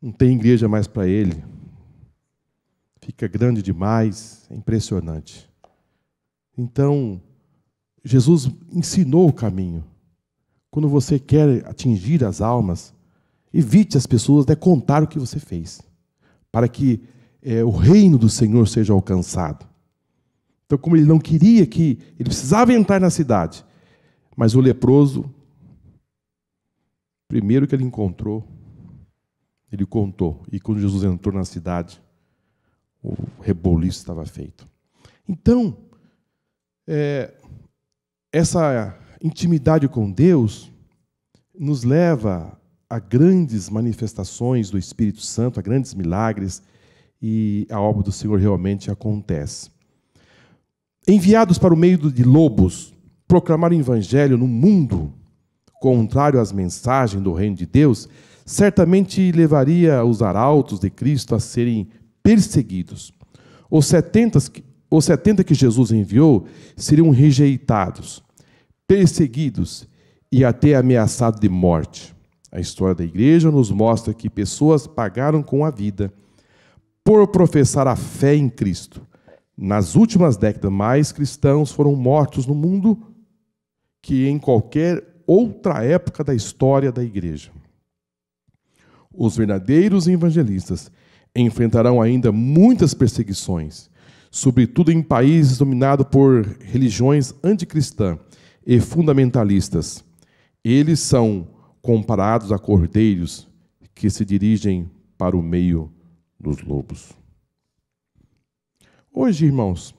não tem igreja mais para ele. Fica grande demais, é impressionante. Então, Jesus ensinou o caminho. Quando você quer atingir as almas, evite as pessoas de contar o que você fez, para que o reino do Senhor seja alcançado. Então, como ele não queria ele precisava entrar na cidade, mas o leproso, primeiro que ele encontrou, ele contou. E quando Jesus entrou na cidade, o reboliço estava feito. Então, essa intimidade com Deus nos leva a grandes manifestações do Espírito Santo, a grandes milagres, e a obra do Senhor realmente acontece. Enviados para o meio de lobos, proclamar o Evangelho no mundo contrário às mensagens do reino de Deus, certamente levaria os arautos de Cristo a serem perseguidos. Os 70 que Jesus enviou seriam rejeitados, perseguidos e até ameaçados de morte. A história da igreja nos mostra que pessoas pagaram com a vida por professar a fé em Cristo. Nas últimas décadas, mais cristãos foram mortos no mundo que em qualquer outra época da história da igreja. Os verdadeiros evangelistas enfrentarão ainda muitas perseguições, sobretudo em países dominados por religiões anticristãs e fundamentalistas. Eles são comparados a cordeiros que se dirigem para o meio dos lobos. Hoje, irmãos,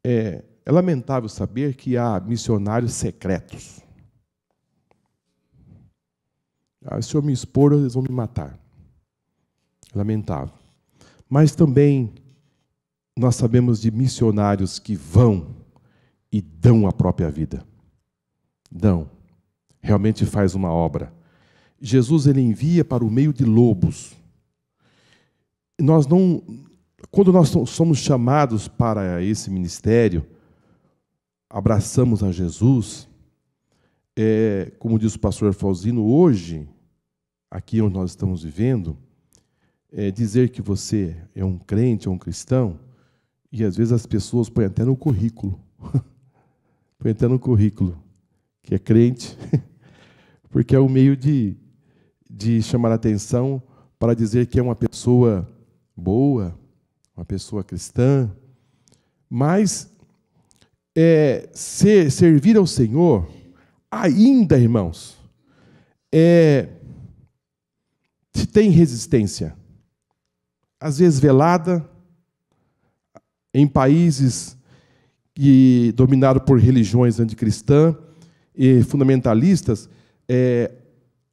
é lamentável saber que há missionários secretos. Se eu me expor, eles vão me matar. Lamentável. Mas também nós sabemos de missionários que vão e dão a própria vida. Dão. realmente faz uma obra. Jesus, ele envia para o meio de lobos. Quando nós somos chamados para esse ministério, abraçamos a Jesus, como diz o pastor Fausino, hoje, aqui onde nós estamos vivendo, dizer que você é um crente, é um cristão, e às vezes as pessoas põem até no currículo, põem até no currículo, que é crente, porque é um meio de chamar a atenção para dizer que é uma pessoa boa, uma pessoa cristã, mas servir ao Senhor, ainda, irmãos, tem resistência. Às vezes velada, em países dominados por religiões anticristãs e fundamentalistas,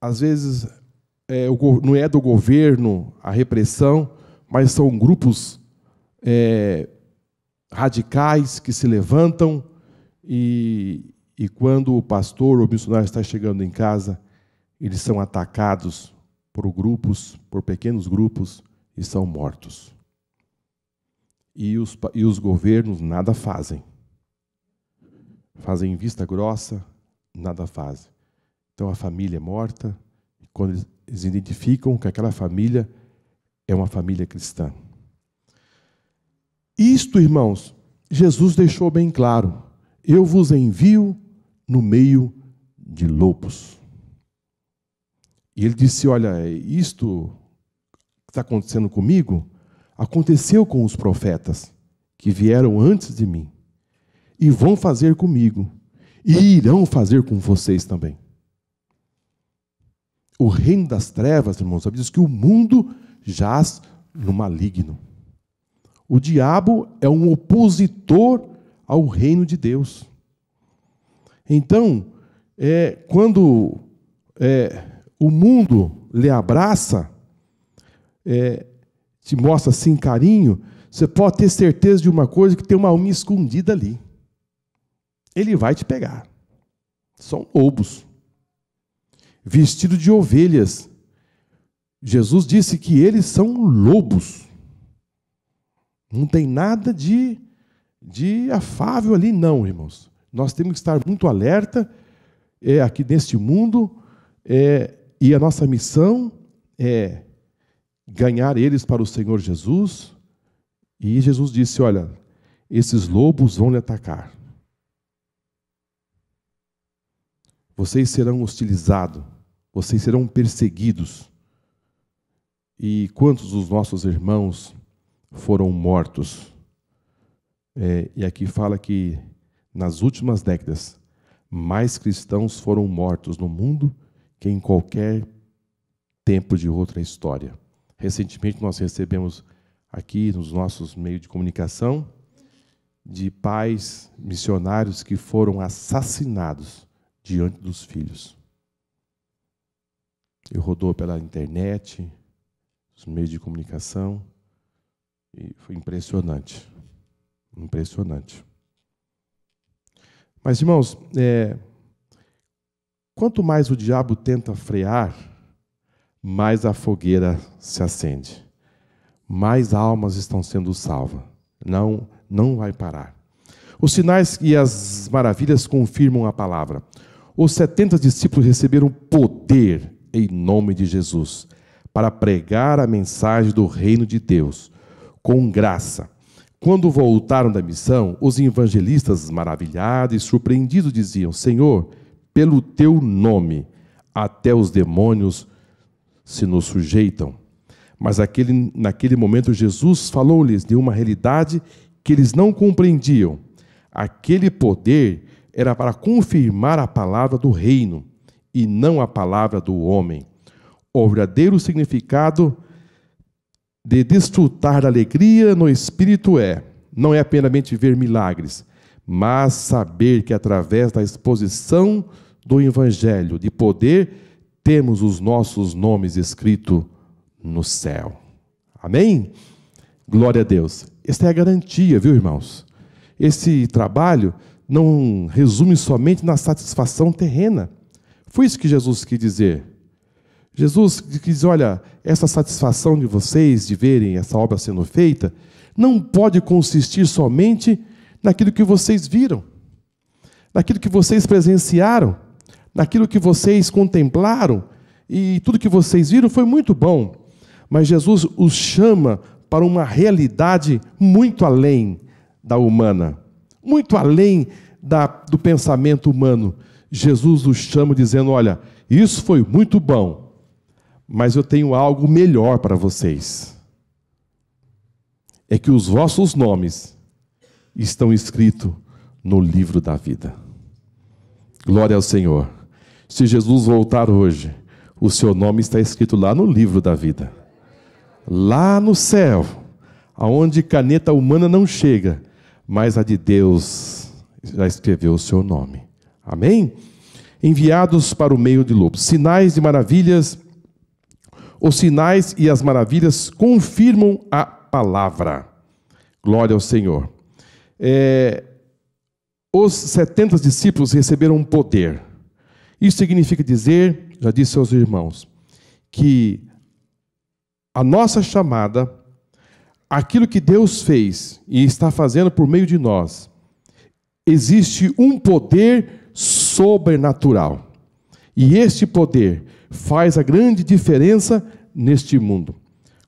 às vezes não é do governo a repressão, mas são grupos radicais que se levantam e quando o pastor ou o missionário está chegando em casa, eles são atacados por pequenos grupos, e são mortos. E os governos nada fazem. Fazem vista grossa, nada fazem. Então a família é morta, e quando eles identificam que aquela família é uma família cristã. Isto, irmãos, Jesus deixou bem claro: eu vos envio no meio de lobos. E ele disse: olha, isto que está acontecendo comigo, aconteceu com os profetas que vieram antes de mim, e vão fazer comigo, e irão fazer com vocês também. O reino das trevas, irmãos, diz que o mundo jaz no maligno. O diabo é um opositor ao reino de Deus. Então, quando o mundo lhe abraça, te mostra assim carinho, você pode ter certeza de uma coisa, que tem uma alma escondida ali. Ele vai te pegar. São lobos, vestidos de ovelhas. Jesus disse que eles são lobos. Não tem nada de afável ali, não, irmãos. Nós temos que estar muito alerta aqui neste mundo, e a nossa missão é ganhar eles para o Senhor Jesus. E Jesus disse: olha, esses lobos vão lhe atacar. Vocês serão hostilizados, vocês serão perseguidos. E quantos dos nossos irmãos foram mortos? E aqui fala que nas últimas décadas, mais cristãos foram mortos no mundo que em qualquer tempo de outra história. Recentemente nós recebemos aqui nos nossos meios de comunicação de pais missionários que foram assassinados diante dos filhos. E rodou pela internet, os meios de comunicação, e foi impressionante. Impressionante. Mas, irmãos, quanto mais o diabo tenta frear, mais a fogueira se acende. Mais almas estão sendo salvas. Não vai parar. Os sinais e as maravilhas confirmam a palavra. Os 70 discípulos receberam poder em nome de Jesus para pregar a mensagem do reino de Deus com graça. Quando voltaram da missão, os evangelistas, maravilhados e surpreendidos, diziam: Senhor, pelo teu nome, até os demônios se nos sujeitam. Mas naquele momento Jesus falou-lhes de uma realidade que eles não compreendiam. Aquele poder era para confirmar a palavra do reino e não a palavra do homem. O verdadeiro significado de desfrutar da alegria no Espírito não é apenas ver milagres, mas saber que através da exposição do Evangelho de poder, temos os nossos nomes escritos no céu. Amém? Glória a Deus. Esta é a garantia, viu, irmãos? Esse trabalho não resume somente na satisfação terrena. Foi isso que Jesus quis dizer. Jesus quis dizer, olha, essa satisfação de vocês de verem essa obra sendo feita não pode consistir somente naquilo que vocês viram, naquilo que vocês presenciaram, naquilo que vocês contemplaram, e tudo que vocês viram foi muito bom. Mas Jesus os chama para uma realidade muito além da humana, muito além do pensamento humano. Jesus os chama dizendo, olha, isso foi muito bom, mas eu tenho algo melhor para vocês. É que os vossos nomes estão escritos no livro da vida. Glória ao Senhor. Se Jesus voltar hoje, o seu nome está escrito lá no livro da vida. Lá no céu, aonde caneta humana não chega, mas a de Deus já escreveu o seu nome. Amém? Enviados para o meio de lobos. Sinais e maravilhas. Os sinais e as maravilhas confirmam a palavra. Glória ao Senhor. Os 70 discípulos receberam poder. Isso significa dizer, já disse aos irmãos, que a nossa chamada, aquilo que Deus fez e está fazendo por meio de nós, existe um poder sobrenatural. E este poder faz a grande diferença neste mundo.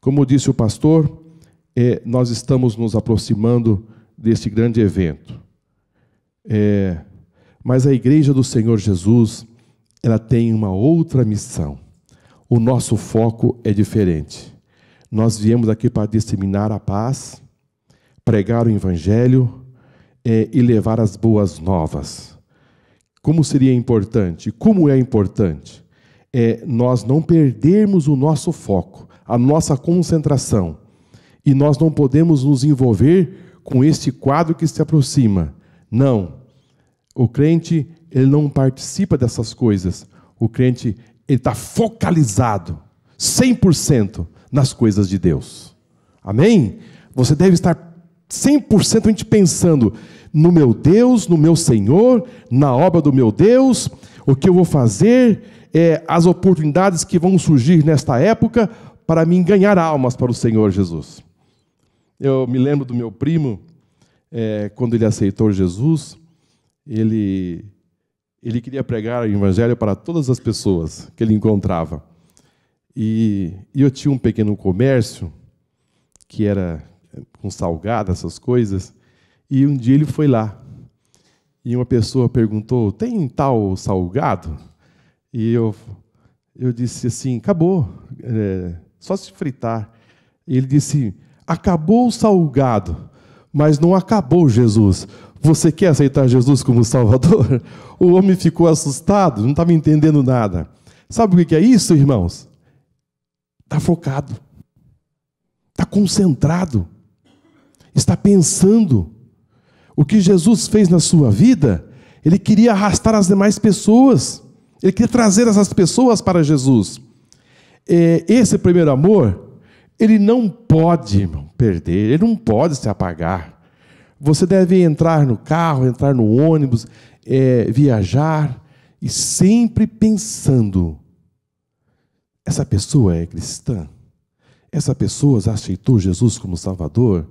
Como disse o pastor, nós estamos nos aproximando deste grande evento. Mas a Igreja do Senhor Jesus, ela tem uma outra missão. O nosso foco é diferente. Nós viemos aqui para disseminar a paz, pregar o Evangelho e levar as boas novas. Como seria importante? Como é importante? Nós não perdermos o nosso foco, a nossa concentração. E nós não podemos nos envolver com este quadro que se aproxima. Não. O crente, ele não participa dessas coisas. O crente, ele está focalizado 100% nas coisas de Deus. Amém? Você deve estar 100% pensando no meu Deus, no meu Senhor, na obra do meu Deus, o que eu vou fazer, as oportunidades que vão surgir nesta época para mim ganhar almas para o Senhor Jesus. Eu me lembro do meu primo, quando ele aceitou Jesus, ele queria pregar o Evangelho para todas as pessoas que ele encontrava. E eu tinha um pequeno comércio, que era com salgado, essas coisas, e um dia ele foi lá. E uma pessoa perguntou, tem tal salgado? E eu disse assim, acabou, só se fritar. E ele disse, acabou o salgado, mas não acabou Jesus. Você quer aceitar Jesus como Salvador? O homem ficou assustado, não estava entendendo nada. Sabe o que é isso, irmãos? Está focado, está concentrado, está pensando. O que Jesus fez na sua vida, ele queria arrastar as demais pessoas, ele queria trazer essas pessoas para Jesus. Esse primeiro amor, ele não pode perder, ele não pode se apagar. Você deve entrar no carro, entrar no ônibus, viajar, e sempre pensando, essa pessoa é cristã? Essa pessoa já aceitou Jesus como Salvador?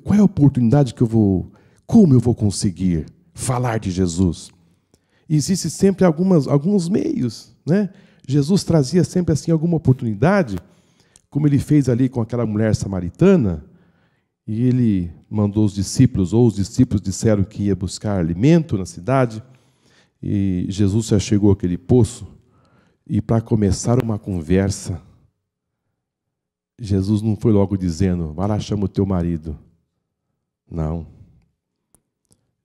Qual é a oportunidade que como eu vou conseguir falar de Jesus? Existe sempre alguns meios, né? Jesus trazia sempre assim alguma oportunidade, como ele fez ali com aquela mulher samaritana, e ele mandou os discípulos disseram que ia buscar alimento na cidade, e Jesus já chegou àquele poço, e para começar uma conversa, Jesus não foi logo dizendo, vai lá, chama o teu marido. Não.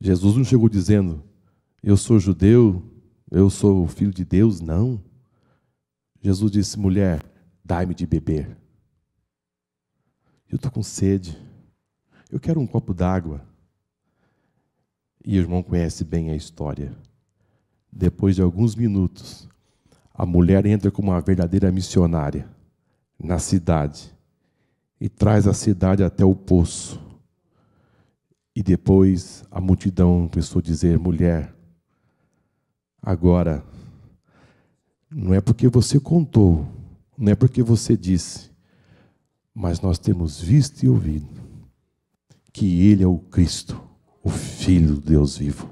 Jesus não chegou dizendo, eu sou judeu, eu sou filho de Deus. Não. Jesus disse, mulher, dai-me de beber. Eu estou com sede. Eu quero um copo d'água. E o irmão conhece bem a história. Depois de alguns minutos, a mulher entra como uma verdadeira missionária na cidade e traz a cidade até o poço. E depois a multidão começou a dizer, mulher, agora Não é porque você contou, não é porque você disse, mas nós temos visto e ouvido que Ele é o Cristo, o Filho do Deus vivo.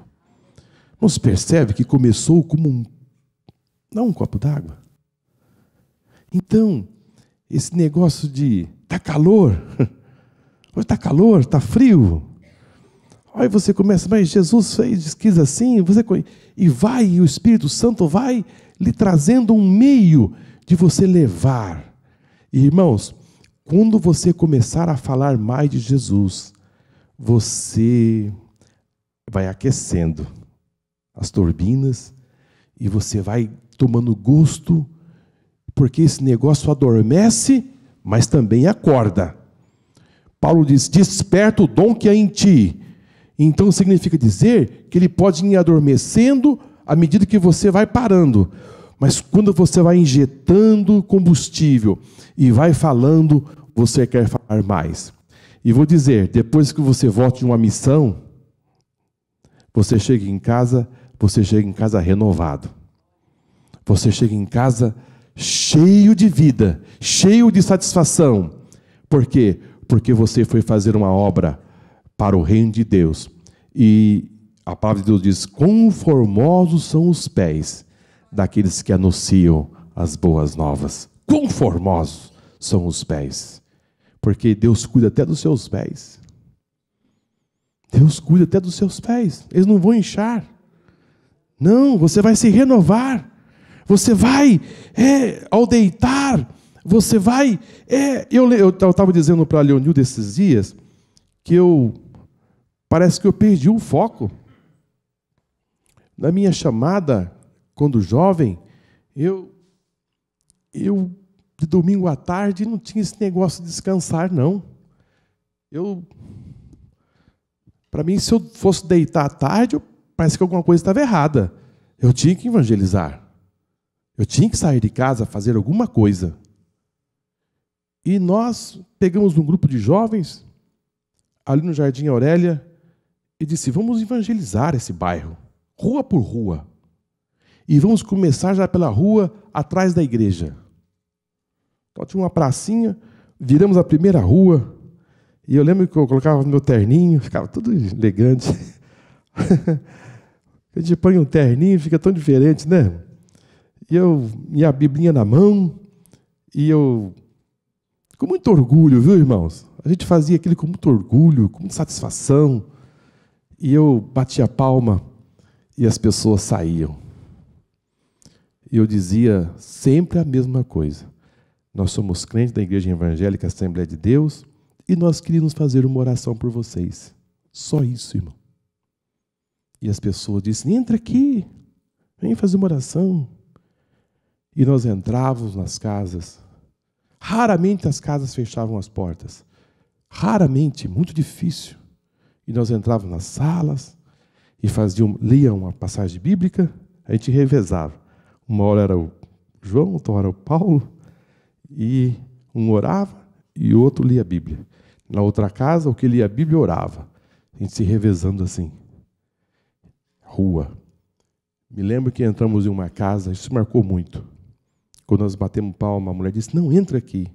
Nos percebe que começou como não um copo d'água. Então, esse negócio de tá calor, hoje tá calor, tá frio. Aí você começa, mas Jesus quis assim, e o Espírito Santo vai lhe trazendo um meio de você levar. E, irmãos, quando você começar a falar mais de Jesus, você vai aquecendo as turbinas e você vai tomando gosto, porque esse negócio adormece, mas também acorda. Paulo diz, desperta o dom que há em ti. Então significa dizer que ele pode ir adormecendo à medida que você vai parando. Mas quando você vai injetando combustível e vai falando, você quer falar mais. E vou dizer, depois que você volta de uma missão, você chega em casa renovado. Você chega em casa cheio de vida, cheio de satisfação. Por quê? Porque você foi fazer uma obra para o reino de Deus. E a palavra de Deus diz, quão formosos são os pés daqueles que anunciam as boas novas. Quão formosos são os pés. Porque Deus cuida até dos seus pés. Deus cuida até dos seus pés. Eles não vão inchar. Não, você vai se renovar. Você vai, ao deitar, você vai... Eu estava dizendo para a Leonilda esses dias que parece que eu perdi o foco. Na minha chamada, quando jovem, eu de domingo à tarde não tinha esse negócio de descansar, não. Para mim, se eu fosse deitar à tarde, parece que alguma coisa estava errada. Eu tinha que evangelizar. Eu tinha que sair de casa, fazer alguma coisa. E nós pegamos um grupo de jovens, ali no Jardim Aurélia, e disse, vamos evangelizar esse bairro, rua por rua. E vamos começar já pela rua atrás da igreja. Então tinha uma pracinha, viramos a primeira rua, e eu lembro que eu colocava meu terninho, ficava tudo elegante. A gente põe um terninho, fica tão diferente, né? E minha biblinha na mão, e eu, com muito orgulho, viu, irmãos? A gente fazia aquilo com muito orgulho, com muita satisfação, e eu batia a palma, e as pessoas saíam. E eu dizia sempre a mesma coisa. Nós somos crentes da Igreja Evangélica Assembleia de Deus, e nós queríamos fazer uma oração por vocês. Só isso, irmão. E as pessoas disseram, entra aqui, vem fazer uma oração. E nós entrávamos nas casas. Raramente as casas fechavam as portas. Raramente, muito difícil. E nós entrávamos nas salas e liam uma passagem bíblica, a gente revezava. Uma hora era o João, outra hora o Paulo, e um orava e o outro lia a Bíblia. Na outra casa, o que lia a Bíblia orava. A gente se revezando assim. Rua. Me lembro que entramos em uma casa, isso marcou muito. Quando nós batemos palma, a mulher disse, não, entra aqui.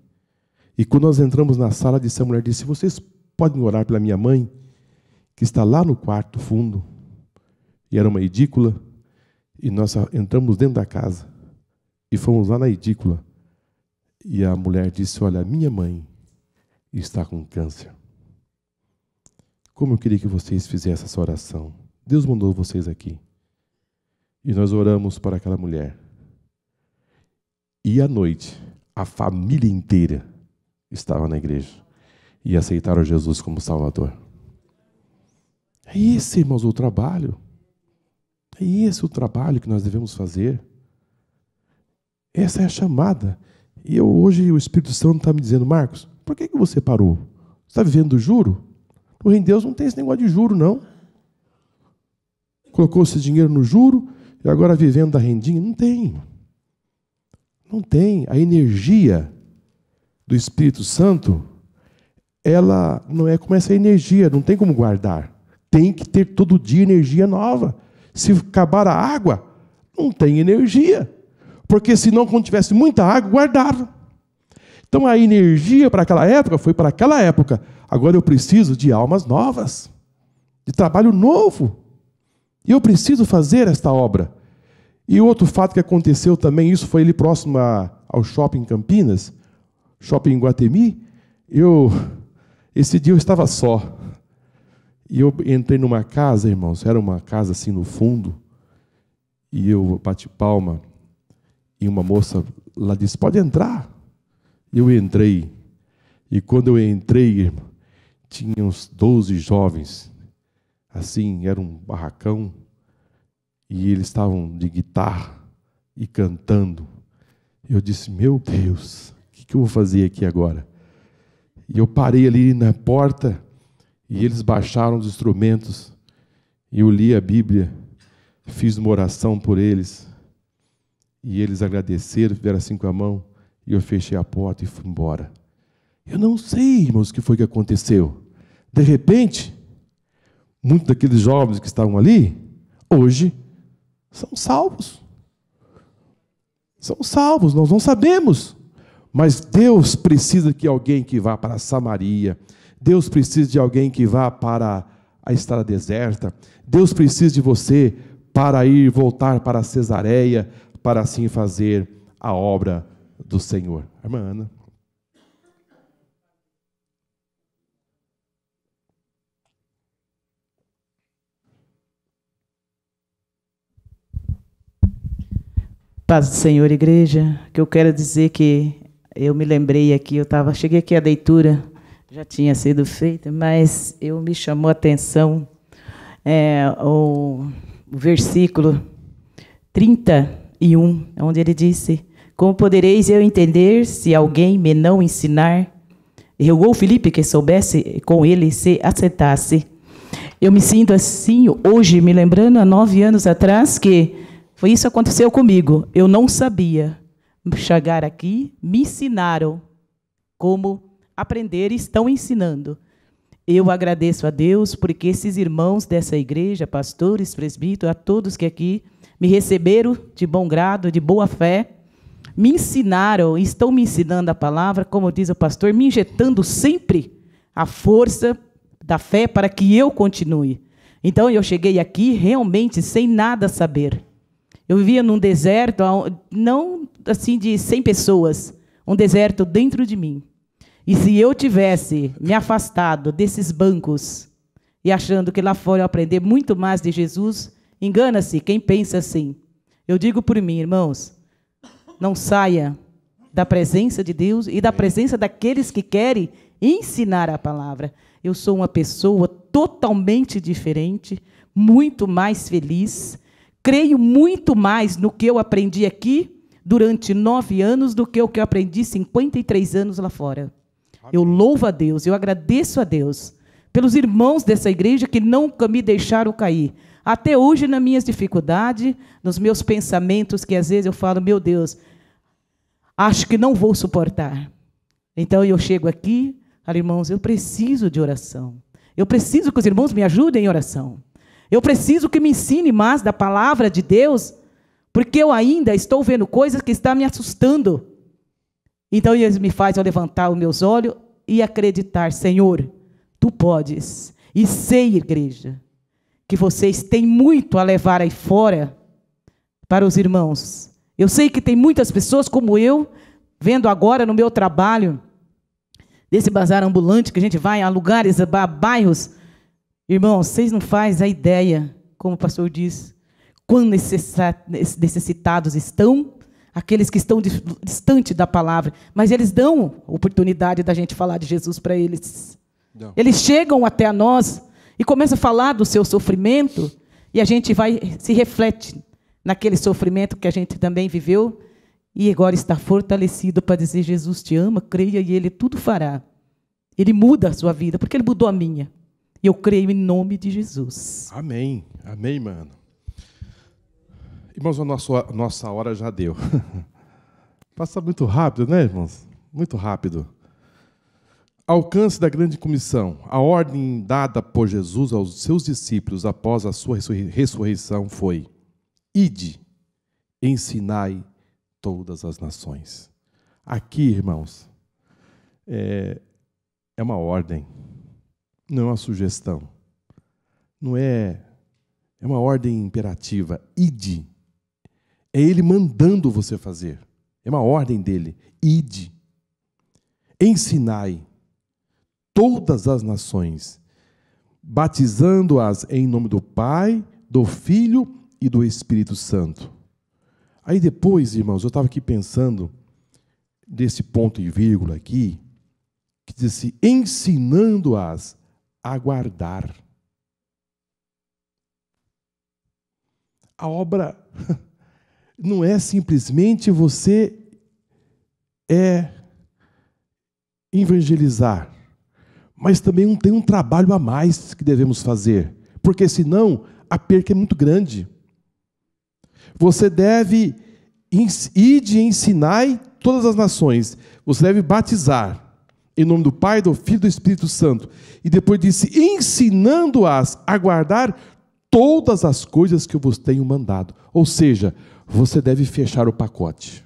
E quando nós entramos na sala, a mulher disse, vocês podem orar pela minha mãe, que está lá no quarto fundo. E era uma edícula. E nós entramos dentro da casa. E fomos lá na edícula. E a mulher disse, olha, minha mãe está com câncer. Como eu queria que vocês fizessem essa oração. Deus mandou vocês aqui. E nós oramos para aquela mulher. E à noite, a família inteira estava na igreja. E aceitaram Jesus como Salvador. É esse, irmãos, o trabalho. É esse o trabalho que nós devemos fazer. Essa é a chamada. E hoje o Espírito Santo está me dizendo, Marcos, por que você parou? Você está vivendo do juro? O reino de Deus não tem esse negócio de juro, não. Colocou esse dinheiro no juro e agora vivendo da rendinha? Não tem. Não tem. A energia do Espírito Santo, ela não é como essa energia, não tem como guardar. Tem que ter todo dia energia nova. Se acabar a água, não tem energia. porque senão, quando tivesse muita água, guardava. Então, a energia para aquela época foi para aquela época. Agora eu preciso de almas novas, de trabalho novo. E eu preciso fazer esta obra. E outro fato que aconteceu também, isso foi ali próximo ao shopping Campinas, shopping Guatemi. Esse dia eu estava só. E eu entrei numa casa, irmãos, era uma casa assim no fundo. E eu bati palma. E uma moça lá disse, pode entrar. E eu entrei. E quando eu entrei, irmão, tinha uns 12 jovens. Assim, era um barracão. E eles estavam de guitarra e cantando. Eu disse, meu Deus, o que eu vou fazer aqui agora? E eu parei ali na porta e eles baixaram os instrumentos. E eu li a Bíblia, fiz uma oração por eles. E eles agradeceram, fizeram assim com a mão. E eu fechei a porta e fui embora. Eu não sei, irmãos, o que foi que aconteceu. De repente, muitos daqueles jovens que estavam ali, hoje, são salvos. São salvos, nós não sabemos. Mas Deus precisa de alguém que vá para Samaria. Deus precisa de alguém que vá para a estrada deserta. Deus precisa de você para voltar para Cesareia, para assim fazer a obra do Senhor. Irmã Ana. Paz do Senhor, igreja, que eu quero dizer que eu me lembrei aqui, cheguei aqui a leitura, já tinha sido feita, mas me chamou a atenção o versículo 31, onde ele disse, como podereis eu entender se alguém me não ensinar? E rogou Filipe que soubesse com ele se assentasse. Eu me sinto assim hoje, me lembrando há 9 anos atrás, que isso aconteceu comigo. Eu não sabia. Chegar aqui, me ensinaram como aprender e estão ensinando. Eu agradeço a Deus porque esses irmãos dessa igreja, pastores, presbíteros, a todos que aqui me receberam de bom grado, de boa fé, me ensinaram, estão me ensinando a palavra, como diz o pastor, me injetando sempre a força da fé para que eu continue. Então, eu cheguei aqui realmente sem nada saber. Eu vivia num deserto, não assim de 100 pessoas, um deserto dentro de mim. E se eu tivesse me afastado desses bancos e achando que lá fora eu aprender muito mais de Jesus, engana-se quem pensa assim. Eu digo por mim, irmãos, não saia da presença de Deus e da presença daqueles que querem ensinar a palavra. Eu sou uma pessoa totalmente diferente, muito mais feliz. Creio muito mais no que eu aprendi aqui durante 9 anos do que o que eu aprendi 53 anos lá fora. Eu louvo a Deus, eu agradeço a Deus pelos irmãos dessa igreja que nunca me deixaram cair. Até hoje, nas minhas dificuldades, nos meus pensamentos, que às vezes eu falo, meu Deus, acho que não vou suportar. Então eu chego aqui, falo, irmãos, eu preciso de oração. Eu preciso que os irmãos me ajudem em oração. Eu preciso que me ensine mais da palavra de Deus, porque eu ainda estou vendo coisas que estão me assustando. Então, eles me fazem levantar os meus olhos e acreditar, Senhor, Tu podes. E sei, igreja, que vocês têm muito a levar aí fora para os irmãos. Eu sei que tem muitas pessoas como eu, vendo agora no meu trabalho, desse bazar ambulante, que a gente vai a lugares, a bairros. Irmãos, vocês não fazem a ideia, como o pastor diz, quão necessitados estão aqueles que estão distante da palavra, mas eles dão oportunidade da gente falar de Jesus para eles. Não. Eles chegam até a nós e começam a falar do seu sofrimento e a gente se reflete naquele sofrimento que a gente também viveu e agora está fortalecido para dizer, Jesus te ama, creia e Ele tudo fará. Ele muda a sua vida, porque Ele mudou a minha. E eu creio em nome de Jesus. Amém. Amém, mano. Irmãos, a nossa hora já deu. Passa muito rápido, né, irmãos? Muito rápido. Alcance da grande comissão. A ordem dada por Jesus aos seus discípulos após a sua ressurreição foi: ide, ensinai todas as nações. Aqui, irmãos, é uma ordem, não é uma sugestão. Não é uma ordem imperativa. Ide. É Ele mandando você fazer. É uma ordem dele. Ide. Ensinai todas as nações, batizando-as em nome do Pai, do Filho e do Espírito Santo. Aí depois, irmãos, eu estava aqui pensando desse ponto e vírgula aqui, que diz assim, ensinando-as a guardar. A obra não é simplesmente você evangelizar, mas também tem um trabalho a mais que devemos fazer, porque senão a perca é muito grande. Você deve ir e ensinar todas as nações, você deve batizar em nome do Pai, do Filho e do Espírito Santo, e depois disse, ensinando-as a guardar todas as coisas que eu vos tenho mandado. Ou seja, você deve fechar o pacote.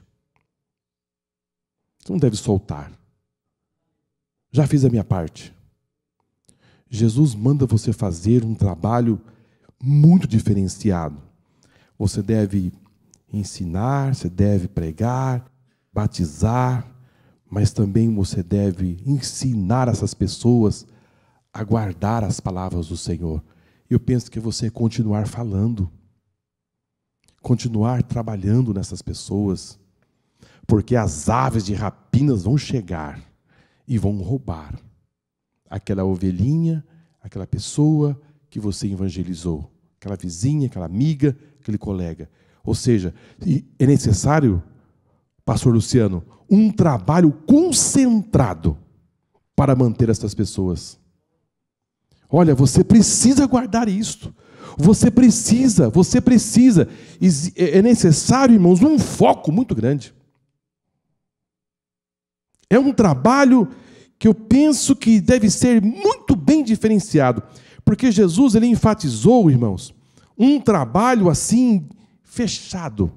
Você não deve soltar. Já fiz a minha parte. Jesus manda você fazer um trabalho muito diferenciado. Você deve ensinar, você deve pregar, batizar, mas também você deve ensinar essas pessoas a guardar as palavras do Senhor. Eu penso que você continuar falando, continuar trabalhando nessas pessoas, porque as aves de rapinas vão chegar e vão roubar aquela ovelhinha, aquela pessoa que você evangelizou, aquela vizinha, aquela amiga, aquele colega. Ou seja, é necessário, pastor Luciano, um trabalho concentrado para manter essas pessoas. Olha, você precisa guardar isto. Você precisa. É necessário, irmãos, um foco muito grande. É um trabalho que eu penso que deve ser muito bem diferenciado. Porque Jesus, ele enfatizou, irmãos, um trabalho assim, fechado.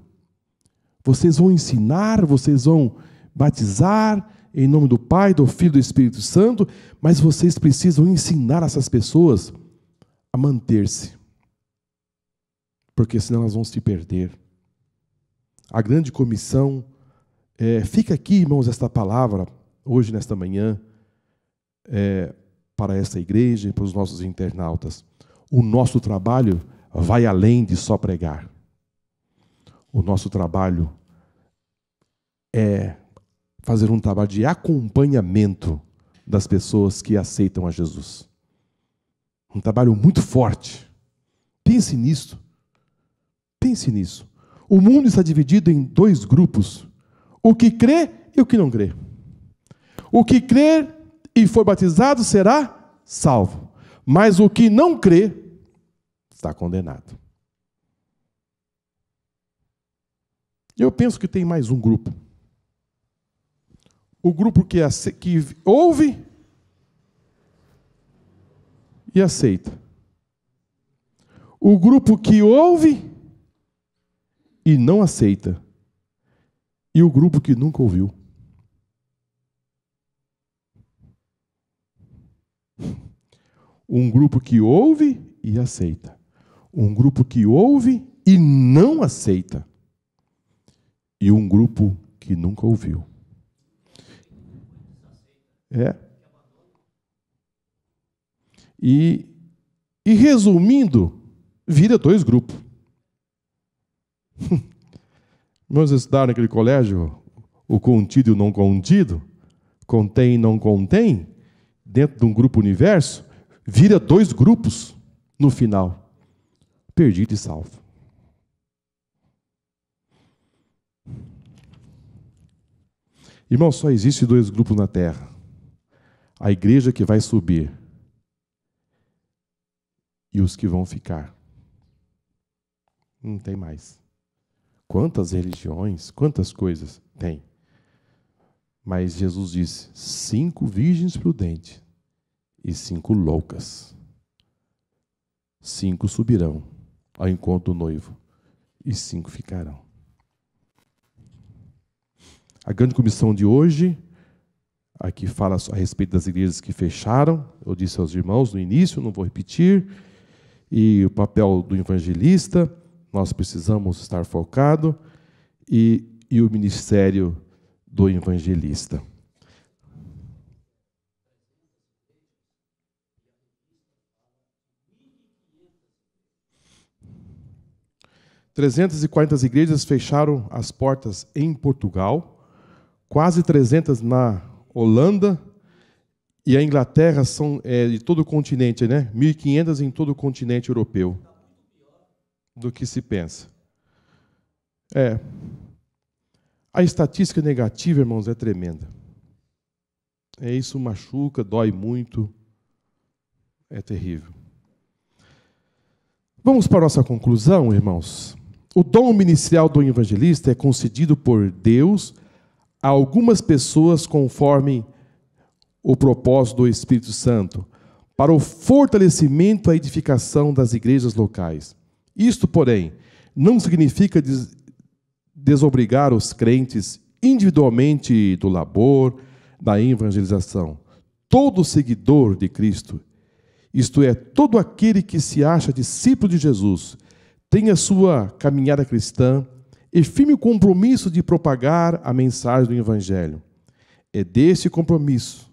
Vocês vão ensinar, vocês vão batizar em nome do Pai, do Filho e do Espírito Santo, mas vocês precisam ensinar essas pessoas a manter-se, porque senão elas vão se perder. A grande comissão, fica aqui, irmãos, esta palavra, hoje, nesta manhã, para essa igreja e para os nossos internautas. O nosso trabalho vai além de só pregar. O nosso trabalho é fazer um trabalho de acompanhamento das pessoas que aceitam a Jesus. Um trabalho muito forte. Pense nisso. Pense nisso. O mundo está dividido em dois grupos. O que crê e o que não crê. O que crer e for batizado será salvo. Mas o que não crê está condenado. Eu penso que tem mais um grupo. O grupo que ouve e aceita. O grupo que ouve e não aceita. E o grupo que nunca ouviu. Um grupo que ouve e aceita. Um grupo que ouve e não aceita. E um grupo que nunca ouviu. E resumindo, vira dois grupos. Vamos estudar naquele colégio o contido e o não contido, contém e não contém, dentro de um grupo universo, vira dois grupos no final, perdido e salvo. Irmão, só existe dois grupos na terra. A igreja que vai subir e os que vão ficar. Não tem mais. Quantas religiões, quantas coisas tem. Mas Jesus disse, 5 virgens prudentes e 5 loucas. 5 subirão ao encontro do noivo e 5 ficarão. A grande comissão de hoje, aqui fala a respeito das igrejas que fecharam, eu disse aos irmãos no início, não vou repetir, e o papel do evangelista, nós precisamos estar focados, e o ministério do evangelista. – 340 igrejas fecharam as portas em Portugal, quase 300 na Holanda, e a Inglaterra são de todo o continente, né? 1.500 em todo o continente europeu, do que se pensa. A estatística negativa, irmãos, é tremenda. Isso machuca, dói muito, é terrível. Vamos para a nossa conclusão, irmãos. O dom ministerial do evangelista é concedido por Deus a algumas pessoas conforme o propósito do Espírito Santo, para o fortalecimento e a edificação das igrejas locais. Isto, porém, não significa desobrigar os crentes individualmente do labor, da evangelização. Todo seguidor de Cristo, isto é, todo aquele que se acha discípulo de Jesus, tem a sua caminhada cristã e firme compromisso de propagar a mensagem do Evangelho. É desse compromisso.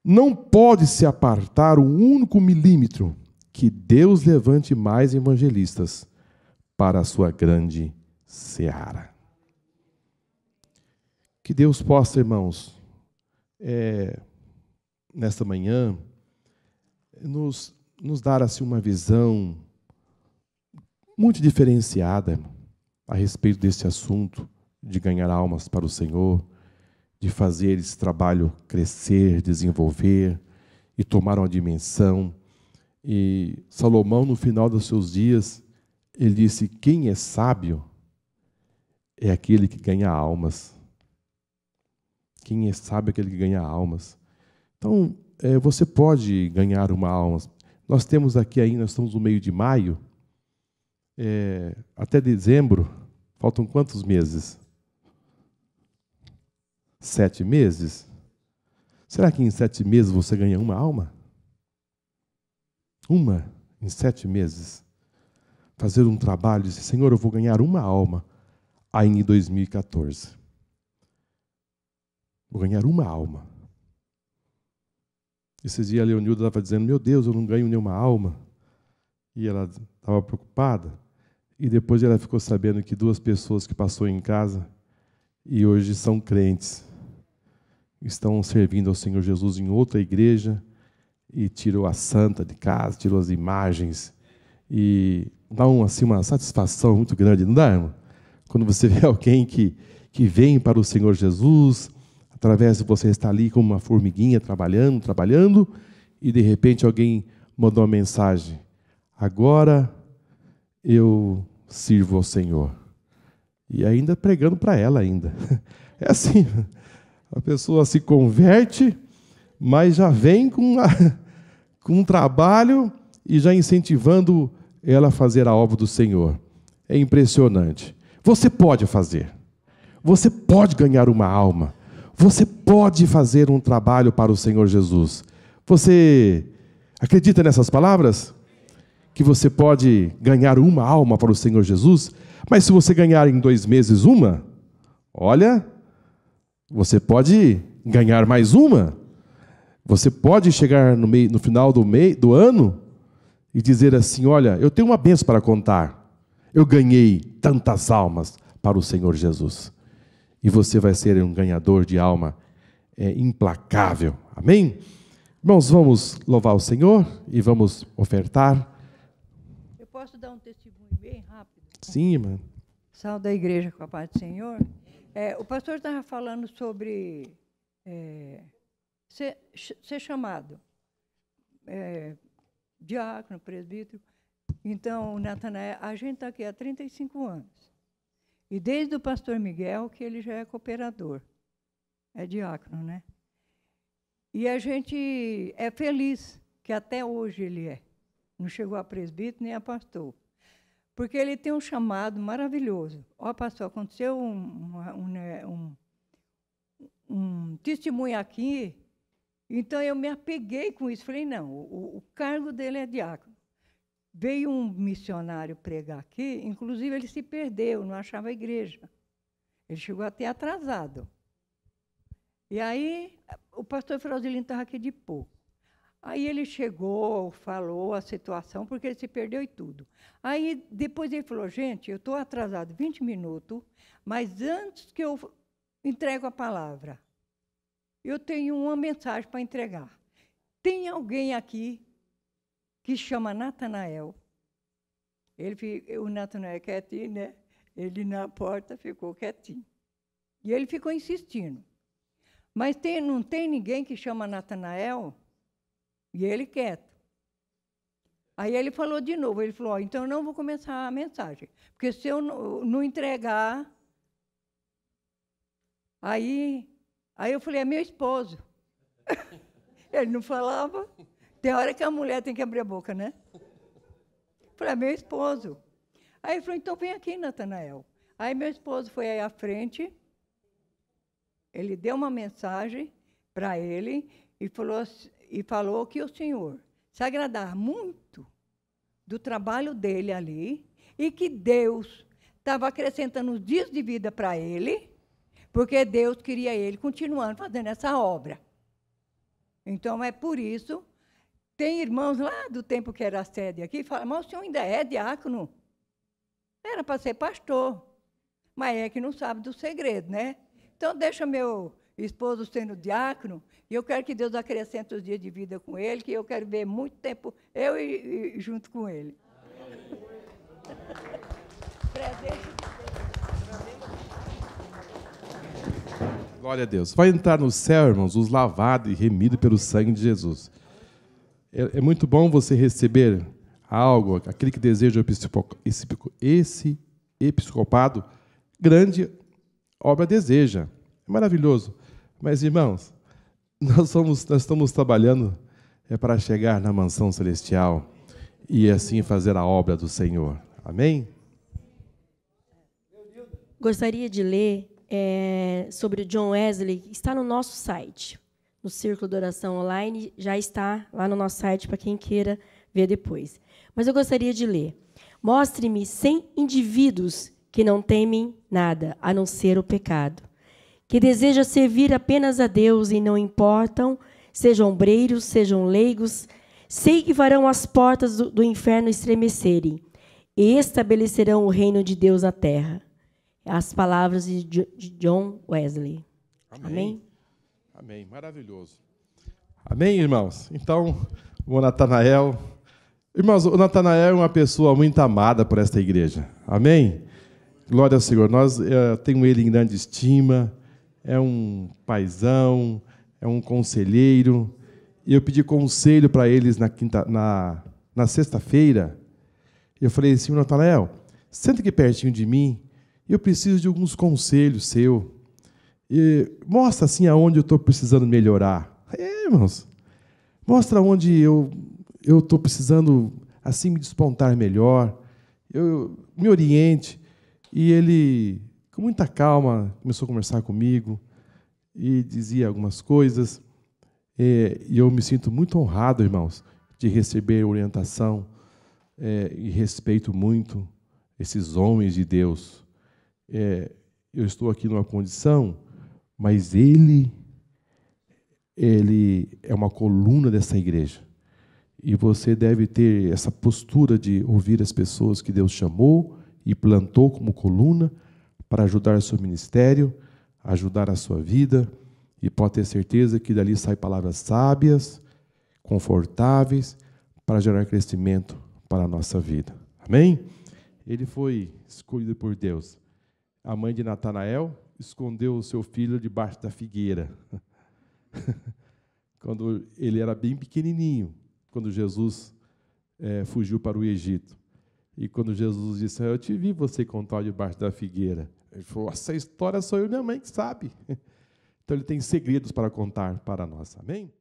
Não pode se apartar um único milímetro que Deus levante mais evangelistas para a sua grande seara. Que Deus possa, irmãos, nesta manhã, nos dar assim, uma visão muito diferenciada a respeito desse assunto de ganhar almas para o Senhor, de fazer esse trabalho crescer, desenvolver e tomar uma dimensão. E Salomão, no final dos seus dias, ele disse: quem é sábio é aquele que ganha almas. Quem é sábio é aquele que ganha almas. Então, você pode ganhar uma alma. Nós temos aqui ainda, nós estamos no meio de maio, até dezembro, faltam quantos meses? 7 meses? Será que em 7 meses você ganha uma alma? Uma em 7 meses? Fazer um trabalho e dizer: Senhor, eu vou ganhar uma alma ainda em 2014. Vou ganhar uma alma. Esses dias a Leonilda estava dizendo: meu Deus, eu não ganho nenhuma alma. E ela estava preocupada. E depois ela ficou sabendo que 2 pessoas que passou em casa e hoje são crentes, estão servindo ao Senhor Jesus em outra igreja, e tirou a santa de casa, tirou as imagens, e dá assim, uma satisfação muito grande, não dá, irmão? Quando você vê alguém que vem para o Senhor Jesus, através de você estar ali como uma formiguinha, trabalhando, e de repente alguém mandou uma mensagem: agora eu sirvo ao Senhor. E ainda pregando para ela ainda. É assim, a pessoa se converte, mas já vem com um trabalho e já incentivando ela a fazer a obra do Senhor. É impressionante. Você pode fazer. Você pode ganhar uma alma. Você pode fazer um trabalho para o Senhor Jesus. Você acredita nessas palavras? Que você pode ganhar uma alma para o Senhor Jesus? Mas se você ganhar em 2 meses uma, olha, você pode ganhar mais uma. Você pode chegar no final do ano e dizer assim: olha, eu tenho uma bênção para contar. Eu ganhei tantas almas para o Senhor Jesus. E você vai ser um ganhador de alma implacável. Amém? Irmãos, vamos louvar o Senhor e vamos ofertar. Eu posso dar um testemunho bem rápido? Sim, irmã. Sal da igreja com a paz do Senhor. O pastor estava falando sobre ser chamado. Diácono, presbítero. Então, Natanael, a gente está aqui há 35 anos. E desde o pastor Miguel, que ele já é cooperador. É diácono, né? E a gente é feliz que até hoje ele é. Não chegou a presbítero nem a pastor. porque ele tem um chamado maravilhoso. Ó, pastor, aconteceu um testemunho aqui, então eu me apeguei com isso. Falei, não, o cargo dele é diácono. Veio um missionário pregar aqui, inclusive ele se perdeu, não achava a igreja. Ele chegou até atrasado. E aí, o pastor Fraudelino estava aqui de pouco. Aí ele chegou, falou a situação, porque ele se perdeu e tudo. Aí, depois ele falou, gente, eu estou atrasado 20 minutos, mas antes que eu entrego a palavra, eu tenho uma mensagem para entregar. Tem alguém aqui que chama Natanael. O Natanael é quietinho, né? Ele na porta ficou quietinho. E ele ficou insistindo. Mas não tem ninguém que chama Natanael? E ele quieto. Aí ele falou de novo, ele falou, então eu não vou começar a mensagem, porque se eu não entregar... Aí eu falei, é meu esposo. Ele não falava. Tem hora que a mulher tem que abrir a boca, né? Eu falei, é meu esposo. Aí ele falou, então vem aqui, Natanael. Aí meu esposo foi aí à frente, ele deu uma mensagem para ele e falou que o Senhor se agradar muito do trabalho dele ali e que Deus estava acrescentando os dias de vida para ele, porque Deus queria ele continuando fazendo essa obra. Então, é por isso, tem irmãos lá do tempo que era a sede aqui, que falam, mas o senhor ainda é diácono? Era para ser pastor, mas é que não sabe do segredo, né? Então, deixa meu esposo sendo diácono, e eu quero que Deus acrescente os dias de vida com ele, que eu quero ver muito tempo eu e junto com ele. Glória a Deus. Vai entrar no céu, irmãos, os lavados e remidos pelo sangue de Jesus. É muito bom você receber algo, aquele que deseja esse episcopado, grande obra deseja. É maravilhoso. Mas, irmãos, nós estamos trabalhando para chegar na mansão celestial e assim fazer a obra do Senhor. Amém? Gostaria de ler sobre o John Wesley, está no nosso site, no Círculo de Oração Online, já está lá no nosso site para quem queira ver depois. Mas eu gostaria de ler. Mostre-me 100 indivíduos que não temem nada, a não ser o pecado, que desejam servir apenas a Deus e não importam, sejam obreiros, sejam leigos, sei que farão as portas do inferno estremecerem e estabelecerão o reino de Deus na terra. As palavras de John Wesley. Amém. Amém? Amém. Maravilhoso. Amém, irmãos? Então, o Natanael... Irmãos, o Natanael é uma pessoa muito amada por esta igreja. Amém? Glória ao Senhor. Nós temos ele em grande estima, é um paizão, é um conselheiro. E eu pedi conselho para eles na sexta-feira. Eu falei assim, Natanael, senta aqui pertinho de mim, eu preciso de alguns conselhos seus. Mostra assim aonde eu estou precisando melhorar. Irmãos, mostra onde eu estou precisando assim me despontar melhor. Me oriente. E ele, com muita calma, começou a conversar comigo e dizia algumas coisas. E eu me sinto muito honrado, irmãos, de receber orientação e respeito muito esses homens de Deus. Eu estou aqui numa condição, mas ele é uma coluna dessa igreja. E você deve ter essa postura de ouvir as pessoas que Deus chamou e plantou como coluna para ajudar o seu ministério, ajudar a sua vida, e pode ter certeza que dali saem palavras sábias, confortáveis, para gerar crescimento para a nossa vida. Amém? Ele foi escolhido por Deus. A mãe de Natanael escondeu o seu filho debaixo da figueira. Quando ele era bem pequenininho, quando Jesus fugiu para o Egito. E quando Jesus disse, eu te vi você contar debaixo da figueira. Ele falou, essa história sou eu e minha mãe que sabe. Então ele tem segredos para contar para nós. Amém?